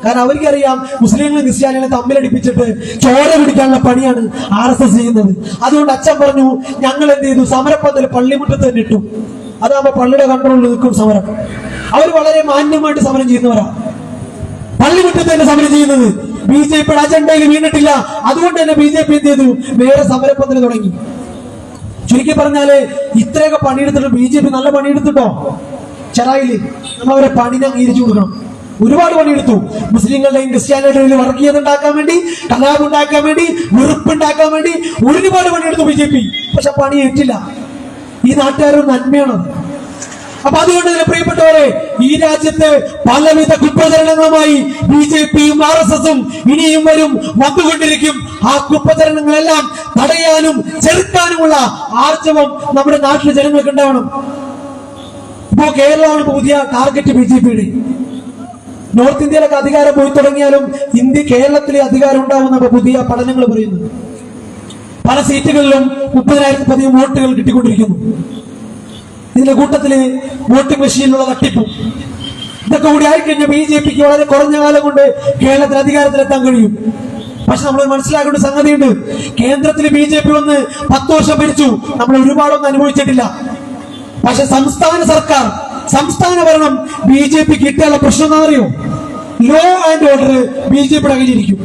കാരണം അവർക്കറിയാം മുസ്ലിങ്ങളും ക്രിസ്ത്യാനികളെ തമ്മിലടിപ്പിച്ചിട്ട് ചോര പിടിക്കാനുള്ള പണിയാണ് RSS ചെയ്യുന്നത്. അതുകൊണ്ട് അച്ഛൻ പറഞ്ഞു, ഞങ്ങൾ എന്ത് ചെയ്തു, സമരപ്പന്തൽ പള്ളിമുറ്റത്ത് തന്നെ ഇട്ടു. അതാകുമ്പോ പള്ളിയുടെ കൺട്രോളിൽ നിൽക്കും സമരം. അവർ വളരെ മാന്യമായിട്ട് സമരം ചെയ്യുന്നവരാ. പള്ളിമുറ്റത്ത് തന്നെ സമരം ചെയ്യുന്നത്. BJPയുടെ അജണ്ടയിൽ വീണിട്ടില്ല. അതുകൊണ്ട് തന്നെ BJP എന്ത് ചെയ്തു, വേറെ സമരപ്പന്തൽ തുടങ്ങി. ചുരുക്കി പറഞ്ഞാല് ഇത്രയൊക്കെ പണിയെടുത്തിട്ട് BJP നല്ല പണിയെടുത്തിട്ടോ. ചെറായില് നമ്മളവരെ പണിനെ അംഗീകരിച്ചു കൊടുക്കണം. ഒരുപാട് പണിയെടുത്തു. മുസ്ലിങ്ങളുടെയും ക്രിസ്ത്യാനികളുടെയും വർഗീയത ഉണ്ടാക്കാൻ വേണ്ടി, കലാപം ഉണ്ടാക്കാൻ വേണ്ടി, വെറുപ്പുണ്ടാക്കാൻ വേണ്ടി ഒരുപാട് പണിയെടുത്തു BJP. പക്ഷെ പണി ഏറ്റില്ല. ഈ നാട്ടുകാരൊരു നന്മയാണത്. അപ്പൊ അതുകൊണ്ട് തന്നെ പ്രിയപ്പെട്ടവരെ, ഈ രാജ്യത്ത് പലവിധ കുപ്രചരണങ്ങളുമായി BJPയും RSSും ഇനിയും വന്നുകൊണ്ടിരിക്കും. ആ കുപ്രചരണങ്ങളെല്ലാം തടയാനും ചെറുക്കാനുമുള്ള ആർജവം നമ്മുടെ നാട്ടിലെ ജനങ്ങൾക്ക് ഉണ്ടാവണം. ഇപ്പോ കേരളമാണ് പുതിയ ടാർഗറ്റ് BJPയുടെ. നോർത്ത് ഇന്ത്യയിലൊക്കെ അധികാരം പോയി തുടങ്ങിയാലും കേരളത്തിലെ അധികാരം ഉണ്ടാവുന്ന പുതിയ പഠനങ്ങൾ പറയുന്നു. പല സീറ്റുകളിലും 30,000 വോട്ടുകൾ കിട്ടിക്കൊണ്ടിരിക്കുന്നു. ഇതിന്റെ കൂട്ടത്തില് വോട്ടിംഗ് മെഷീനിലുള്ള തട്ടിപ്പും ഇതൊക്കെ കൂടി ആയിക്കഴിഞ്ഞാൽ BJPക്ക് വളരെ കുറഞ്ഞ കാലം കൊണ്ട് കേരളത്തിൽ അധികാരത്തിലെത്താൻ കഴിയും. പക്ഷെ നമ്മൾ മനസ്സിലാക്കേണ്ട സംഗതിയുണ്ട്. കേന്ദ്രത്തിൽ BJP വന്ന് 10 വർഷം ഭരിച്ചു, നമ്മൾ ഒരുപാടൊന്നും അനുഭവിച്ചിട്ടില്ല. പക്ഷെ സംസ്ഥാന ഭരണം BJPക്ക് കിട്ടിയുള്ള പ്രശ്നം എന്താ അറിയോ? ലോ ആൻഡ് ഓർഡർ BJPയുടെ കയ്യിലിരിക്കും.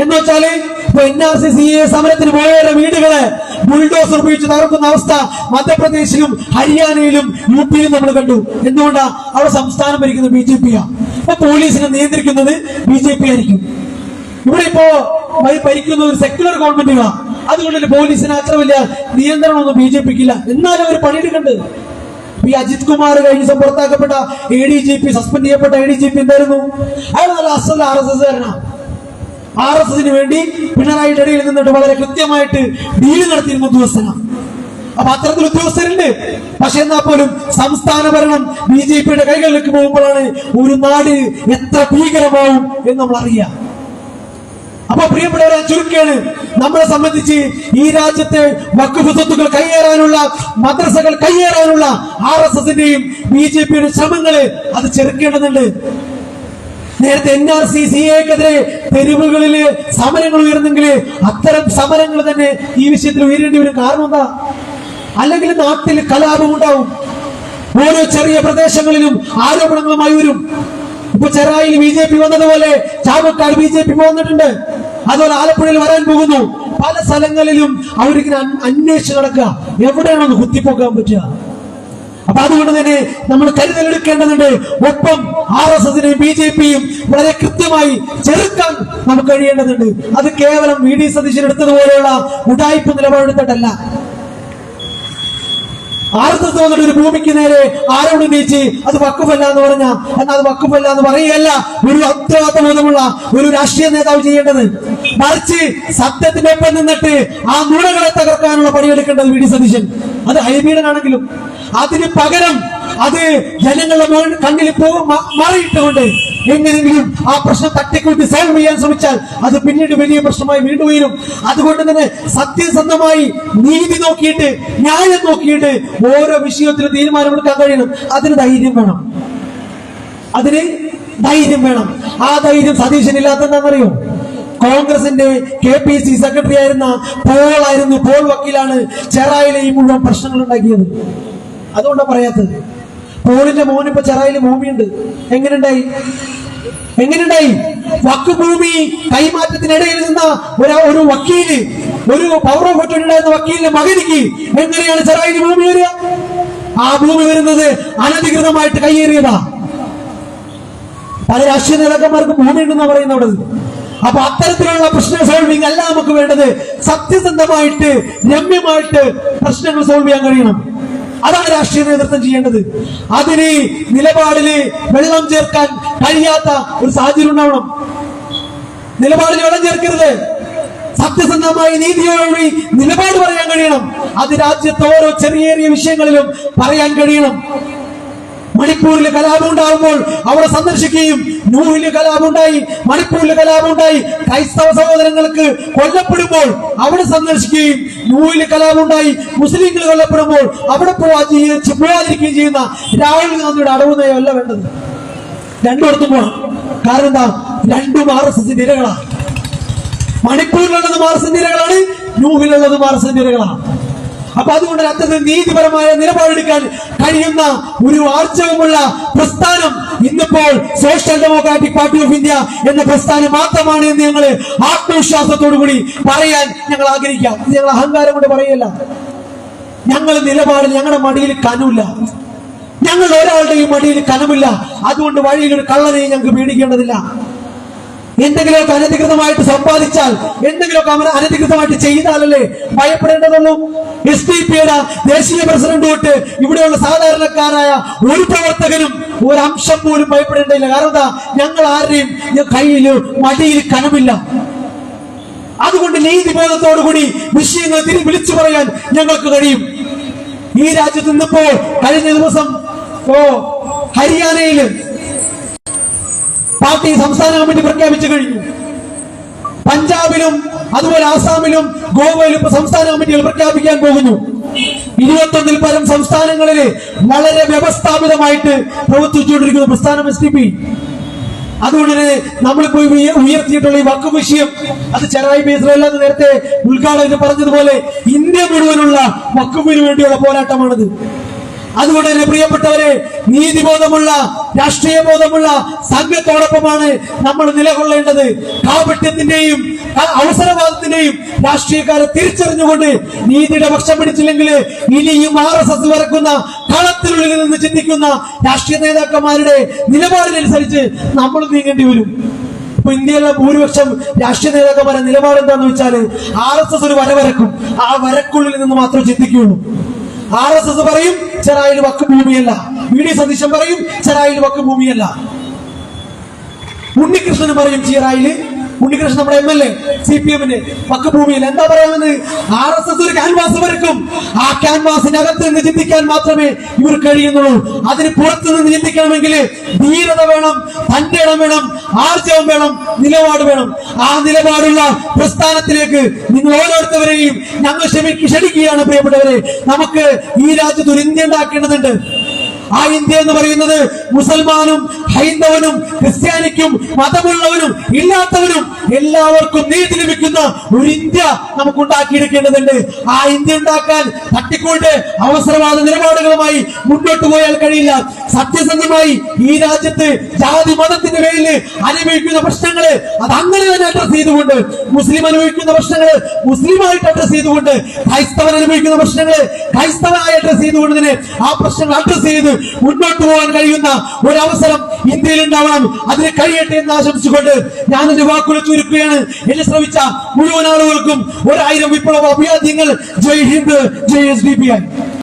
എന്ന് വെച്ചാല് ഇപ്പൊ NRC CA സമരത്തിന് പോയവരുടെ വീടുകളെ ബുൾഡോസർ ഉപയോഗിച്ച് തകർക്കുന്ന അവസ്ഥ മധ്യപ്രദേശിലും ഹരിയാനയിലും UPയിലും നമ്മൾ കണ്ടു. എന്തുകൊണ്ടാ? അവിടെ സംസ്ഥാനം ഭരിക്കുന്നത് BJPയാണ്. അപ്പൊ പോലീസിനെ നിയന്ത്രിക്കുന്നത് BJP ആയിരിക്കും. ഇവിടെ ഇപ്പോ ഭരിക്കുന്ന ഒരു സെക്യുലർ ഗവൺമെന്റാണ്. അതുകൊണ്ട് പോലീസിന് അത്ര വലിയ നിയന്ത്രണമൊന്നും BJPക്കില്ല. എന്നാലും അവർ പണിയെടുക്കണ്ട്. ഈ അജിത് കുമാർ കഴിഞ്ഞ ദിവസം പുറത്താക്കപ്പെട്ട ADGP, സസ്പെൻഡ് ചെയ്യപ്പെട്ട ADGP എന്തായിരുന്നു? അയാൾ നല്ല അസൽ RSSകാരനാണ്. RSSന് വേണ്ടി പിണറായിയുടെ ഇടയിൽ നിന്നിട്ട് വളരെ കൃത്യമായിട്ട് ഡീല് നടത്തിയിരുന്ന ഉദ്യോഗസ്ഥനാണ്. അപ്പൊ അത്തരത്തിൽ ഉദ്യോഗസ്ഥരുണ്ട്. പക്ഷെ എന്നാൽ പോലും സംസ്ഥാന ഭരണം BJPയുടെ കൈകളിലേക്ക് പോകുമ്പോഴാണ് ഒരു നാട് എത്ര ഭീകരമാവും എന്ന് നമ്മൾ അറിയാം. അപ്പൊ പ്രിയപ്പെട്ടവരെ, ചുരുക്കാണ് നമ്മളെ സംബന്ധിച്ച് ഈ രാജ്യത്തെ വഖഫ് സ്വത്തുക്കൾ കയ്യേറാനുള്ള, മദ്രസകൾ കയ്യേറാനുള്ള RSSന്റെയും BJPയുടെ ശ്രമങ്ങള് അത് ചെറുക്കേണ്ടതുണ്ട്. നേരത്തെ NRC CAക്കെതിരെ തെരുവുകളില് സമരങ്ങൾ ഉയർന്നെങ്കിൽ അത്തരം സമരങ്ങൾ തന്നെ ഈ വിഷയത്തിൽ ഉയരേണ്ടി വരും. കാരണം എന്താ? അല്ലെങ്കിൽ നാട്ടിൽ കലാപം ഉണ്ടാവും. ഓരോ ചെറിയ പ്രദേശങ്ങളിലും ആരോപണങ്ങളുമായി വരും. ഇപ്പൊ ചെറായിൽ BJP വന്നതുപോലെ ചാവക്കാട് BJP വന്നിട്ടുണ്ട്. അതുപോലെ ആലപ്പുഴയിൽ വരാൻ പോകുന്നു. പല സ്ഥലങ്ങളിലും അവരിങ്ങനെ അന്വേഷിച്ച് നടക്കുക, എവിടെയാണോ കുത്തിപ്പോക്കാൻ പറ്റുക. അപ്പൊ അതുകൊണ്ട് തന്നെ നമ്മൾ കരുതലെടുക്കേണ്ടതുണ്ട്. ഒപ്പം RSSനെയും BJPയും വളരെ കൃത്യമായി ചെറുക്കാൻ നമുക്ക് കഴിയേണ്ടതുണ്ട്. അത് കേവലം VD സതീശൻ എടുത്തതുപോലെയുള്ള ഉഡായിപ്പ് നിലപാടെടുത്തിട്ടല്ല. RSS വന്നിട്ട് ഒരു ഭൂമിക്ക് നേരെ ആരോടും നീച്ച് അത് വഖഫല്ല എന്ന് പറഞ്ഞാൽ എന്നാൽ അത് വഖഫല്ല എന്ന് പറയുകയല്ല ഒരു ഉത്തരവാദിത്തബോധമുള്ള ഒരു രാഷ്ട്രീയ നേതാവ് ചെയ്യേണ്ടത്. മറിച്ച് സത്യത്തിന്റെ ഒപ്പം നിന്നിട്ട് ആ നുണകളെ തകർക്കാനുള്ള പണിയെടുക്കേണ്ടത് VD സതീശൻ. അത് ഹൈബീഡനാണെങ്കിലും അതിന് പകരം അത് ജനങ്ങളുടെ കണ്ണിൽ മറയിട്ടുകൊണ്ട് എങ്ങനെയെങ്കിലും ആ പ്രശ്നം തട്ടിക്കൂട്ടി സോൾവ് ചെയ്യാൻ ശ്രമിച്ചാൽ അത് പിന്നീട് വലിയ പ്രശ്നമായി വീണ്ടും ഉയരും. അതുകൊണ്ട് തന്നെ സത്യസന്ധമായി നീതി നോക്കിയിട്ട്, ന്യായം നോക്കിയിട്ട് ഓരോ വിഷയത്തിലും തീരുമാനമെടുക്കാൻ കഴിയണം. അതിന് ധൈര്യം വേണം. ആ ധൈര്യം സതീശനില്ലാത്തതെന്നറിയോ? കോൺഗ്രസിന്റെ KPC സെക്രട്ടറി ആയിരുന്ന പോൾ വക്കീലാണ് ചെറായിലെ ഈ മുഴുവൻ പ്രശ്നങ്ങൾ ഉണ്ടാക്കിയത്. അതുകൊണ്ടാണ് പറയാത്തത്. പോളിന്റെ മോനിപ്പോ ചെറായില് ഭൂമിയുണ്ട്. എങ്ങനെയുണ്ടായി? വഖഫ് ഭൂമി കൈമാറ്റത്തിനിടയിൽ നിന്ന ഒരു വക്കീല്, ഒരു പവർ ഓഫ് അറ്റോർണി ഉണ്ടായിരുന്ന വക്കീലിന്റെ മകനിക്ക് എങ്ങനെയാണ് ചെറായില് ഭൂമി വരിക? ആ ഭൂമി വരുന്നത് അനധികൃതമായിട്ട് കയ്യേറിയതാ. പല രാഷ്ട്രീയ നേതാക്കന്മാർക്ക് ഭൂമി ഉണ്ടെന്നാ പറയുന്നത്. അപ്പൊ അത്തരത്തിലുള്ള പ്രശ്ന സോൾവിംഗ് അല്ല നമുക്ക് വേണ്ടത്. സത്യസന്ധമായിട്ട്, രമ്യമായിട്ട് പ്രശ്നങ്ങൾ സോൾവ് ചെയ്യാൻ കഴിയണം. അതാണ് രാഷ്ട്രീയ നേതൃത്വം ചെയ്യേണ്ടത്. അതിന് നിലപാടില് വെള്ളം ചേർക്കാൻ കഴിയാത്ത ഒരു സാഹചര്യം ഉണ്ടാവണം. നിലപാടിൽ വെള്ളം ചേർക്കരുത്. സത്യസന്ധമായി നീതിയോടുകൂടി നിലപാട് പറയാൻ കഴിയണം. അത് രാജ്യത്തെ ഓരോ ചെറിയ വിഷയങ്ങളിലും പറയാൻ കഴിയണം. മണിപ്പൂരിൽ കലാപം ഉണ്ടാകുമ്പോൾ അവിടെ സന്ദർശിക്കുകയും, നൂഹില് കലാപമുണ്ടായി, മണിപ്പൂരിൽ കലാപമുണ്ടായി, ക്രൈസ്തവ സഹോദരങ്ങൾക്ക് കൊല്ലപ്പെടുമ്പോൾ അവിടെ സന്ദർശിക്കുകയും, നൂഹില് കലാപമുണ്ടായി, മുസ്ലിങ്ങൾ കൊല്ലപ്പെടുമ്പോൾ അവിടെ പോവാതിരിക്കുകയും ചെയ്യുന്ന രാഹുൽ ഗാന്ധിയുടെ അടവ് നയമല്ല വേണ്ടത്. രണ്ടിടത്തും പോകണം. കാരണം എന്താ? രണ്ടും RSSന്റെ ഇരകളാണ്. മണിപ്പൂരിലുള്ളത് RSSന്റെ ഇരകളാണ്, നൂഹിലുള്ളത് RSSന്റെ ഇരകളാണ്. അപ്പൊ അതുകൊണ്ട് അത്തരത്തിൽ നീതിപരമായ നിലപാടെടുക്കാൻ കഴിയുന്ന ഒരു ആർജവമുള്ള പ്രസ്ഥാനം ഇന്നിപ്പോൾ social democratic party of India എന്ന പ്രസ്ഥാനം മാത്രമാണ് എന്ന് ഞങ്ങൾ ആത്മവിശ്വാസത്തോടു കൂടി പറയാൻ ഞങ്ങൾ ആഗ്രഹിക്കാം. ഇത് ഞങ്ങൾ അഹങ്കാരം കൊണ്ട് പറയല്ല. ഞങ്ങൾ നിലപാടിൽ ഞങ്ങളുടെ മടിയിൽ കനൂല്ല. ഞങ്ങൾ ഒരാളുടെയും മടിയിൽ കനമില്ല. അതുകൊണ്ട് വഴിയിൽ ഒരു കള്ളനെയും ഞങ്ങൾക്ക് പേടിക്കേണ്ടതില്ല. എന്തെങ്കിലുമൊക്കെ അനധികൃതമായിട്ട് സമ്പാദിച്ചാൽ, എന്തെങ്കിലുമൊക്കെ അവൻ അനധികൃതമായിട്ട് ചെയ്താലല്ലേ ഭയപ്പെടേണ്ടതുള്ളൂ. SDP-യുടെ ദേശീയ പ്രസിഡന്റ് തൊട്ട് ഇവിടെയുള്ള സാധാരണക്കാരായ ഒരു പ്രവർത്തകനും ഒരംശം പോലും ഭയപ്പെടേണ്ടതില്ല. കാരണം എന്താ? ഞങ്ങൾ ആരുടെയും കയ്യിൽ മടിയിൽ കനമില്ല. അതുകൊണ്ട് നീതിബോധത്തോടുകൂടി വിഷയങ്ങൾ വിളിച്ചു പറയാൻ ഞങ്ങൾക്ക് കഴിയും. ഈ രാജ്യത്ത് നിന്നിപ്പോ കഴിഞ്ഞ ദിവസം ഹരിയാനയില് പാർട്ടി സംസ്ഥാന കമ്മിറ്റി പ്രഖ്യാപിച്ചു കഴിഞ്ഞു. പഞ്ചാബിലും അതുപോലെ ആസാമിലും ഗോവയിലും ഇപ്പൊ സംസ്ഥാന കമ്മിറ്റികൾ പ്രഖ്യാപിക്കാൻ പോകുന്നു. 21-ൽ പരം സംസ്ഥാനങ്ങളില് വളരെ വ്യവസ്ഥാപിതമായിട്ട് പ്രവർത്തിച്ചുകൊണ്ടിരിക്കുന്ന പ്രസ്ഥാനം SDP. അതുകൊണ്ട് തന്നെ നമ്മളിപ്പോ ഉയർത്തിയിട്ടുള്ള ഈ വഖഫ് വിഷയം അത് ചെറായി ബേസിലല്ല, നേരത്തെ ഉദ്ഘാടകർ പറഞ്ഞതുപോലെ ഇന്ത്യ മുഴുവനുള്ള വഖഫിന് വേണ്ടിയുള്ള പോരാട്ടമാണത്. അതുകൊണ്ട് തന്നെ പ്രിയപ്പെട്ടവരെ, നീതിബോധമുള്ള രാഷ്ട്രീയ ബോധമുള്ള സംഘത്തോടൊപ്പമാണ് നമ്മൾ നിലകൊള്ളേണ്ടത്. കാപട്യത്തിന്റെയും അവസരവാദത്തിന്റെയും രാഷ്ട്രീയക്കാരെ തിരിച്ചറിഞ്ഞുകൊണ്ട് നീതിയുടെ പക്ഷം പിടിച്ചില്ലെങ്കിൽ ഇനിയും RSS വരക്കുന്ന കളത്തിനുള്ളിൽ നിന്ന് ചിന്തിക്കുന്ന രാഷ്ട്രീയ നേതാക്കന്മാരുടെ നിലപാടിനനുസരിച്ച് നമ്മൾ നീങ്ങേണ്ടി വരും. ഇപ്പൊ ഇന്ത്യയിലെ ഭൂരിപക്ഷം രാഷ്ട്രീയ നേതാക്കന്മാരുടെ നിലപാട് എന്താണെന്ന് വെച്ചാൽ RSS ഒരു വരക്കും, ആ വരക്കുള്ളിൽ നിന്ന് മാത്രമേ ചിന്തിക്കുകയുള്ളൂ. RSS പറയും ചെറായിൽ വഖഫ് ഭൂമിയല്ല, VD സതീശൻ പറയും ചെറായിൽ വഖഫ് ഭൂമിയല്ല, ഉണ്ണികൃഷ്ണൻ പറയും ചെറായില്, ഉണ്ണികൃഷ്ണൻ നമ്മുടെ MLA CPM-ന്റെ വഖഫ് ഭൂമിയിൽ. എന്താ പറയാമെന്ന്? RSS ഒരു ക്യാൻവാസ് വരക്കും, ആ ക്യാൻവാസിനകത്ത് നിന്ന് ചിന്തിക്കാൻ മാത്രമേ ഇവർ കഴിയുന്നുള്ളൂ. അതിന് പുറത്തു നിന്ന് ചിന്തിക്കണമെങ്കിൽ ധീരത വേണം, തന്റെ ഇടം വേണം, ആർജവം വേണം, നിലപാട് വേണം. ആ നിലപാടുള്ള പ്രസ്ഥാനത്തിലേക്ക് നിങ്ങൾ ഓരോരുത്തവരെയും ഞങ്ങൾ ക്ഷണിക്കുകയാണ്. പ്രിയപ്പെട്ടവരെ, നമുക്ക് ഈ രാജ്യത്ത് ഒരു ഇന്ത്യ ഉണ്ടാക്കേണ്ടതുണ്ട്. ആ ഇന്ത്യ എന്ന് പറയുന്നത് മുസൽമാനും ഹൈന്ദവനും ക്രിസ്ത്യാനിക്കും മതമുള്ളവനും ഇല്ലാത്തവനും എല്ലാവർക്കും നീതി ലഭിക്കുന്ന ഒരു ഇന്ത്യ നമുക്ക് ഉണ്ടാക്കിയെടുക്കേണ്ടതുണ്ട്. ആ ഇന്ത്യ ഉണ്ടാക്കാൻ തട്ടിക്കൊണ്ട് അവസരവാദ നിലപാടുകളുമായി മുന്നോട്ട് പോയാൽ കഴിയില്ല. സത്യസന്ധമായി ഈ രാജ്യത്ത് ജാതി മതത്തിന്റെ പേരിൽ അനുഭവിക്കുന്ന പ്രശ്നങ്ങള് അത് അങ്ങനെ തന്നെ അഡ്രസ് ചെയ്തുകൊണ്ട്, മുസ്ലിം അനുഭവിക്കുന്ന പ്രശ്നങ്ങള് മുസ്ലിമായിട്ട് അഡ്രസ് ചെയ്തുകൊണ്ട്, ക്രൈസ്തവൻ അനുഭവിക്കുന്ന പ്രശ്നങ്ങള് ക്രൈസ്തവനായി അഡ്രസ് ചെയ്തുകൊണ്ട് തന്നെ ആ പ്രശ്നങ്ങൾ അഡ്രസ് ചെയ്ത് മുന്നോട്ട് പോകാൻ കഴിയുന്ന ഒരവസരം ഇന്ത്യയിൽ ഉണ്ടാവണം. അതിന് കഴിയട്ടെ എന്ന് ആശംസിച്ചുകൊണ്ട് ഞാൻ എന്റെ വാക്കുകൾ ചുരുക്കുകയാണ്. എന്നെ ശ്രമിച്ച മുഴുവൻ ആളുകൾക്കും 1000 വിപ്ലവ അഭിവാദ്യങ്ങൾ. ജയ് ഹിന്ദ്, ജയ് SDP.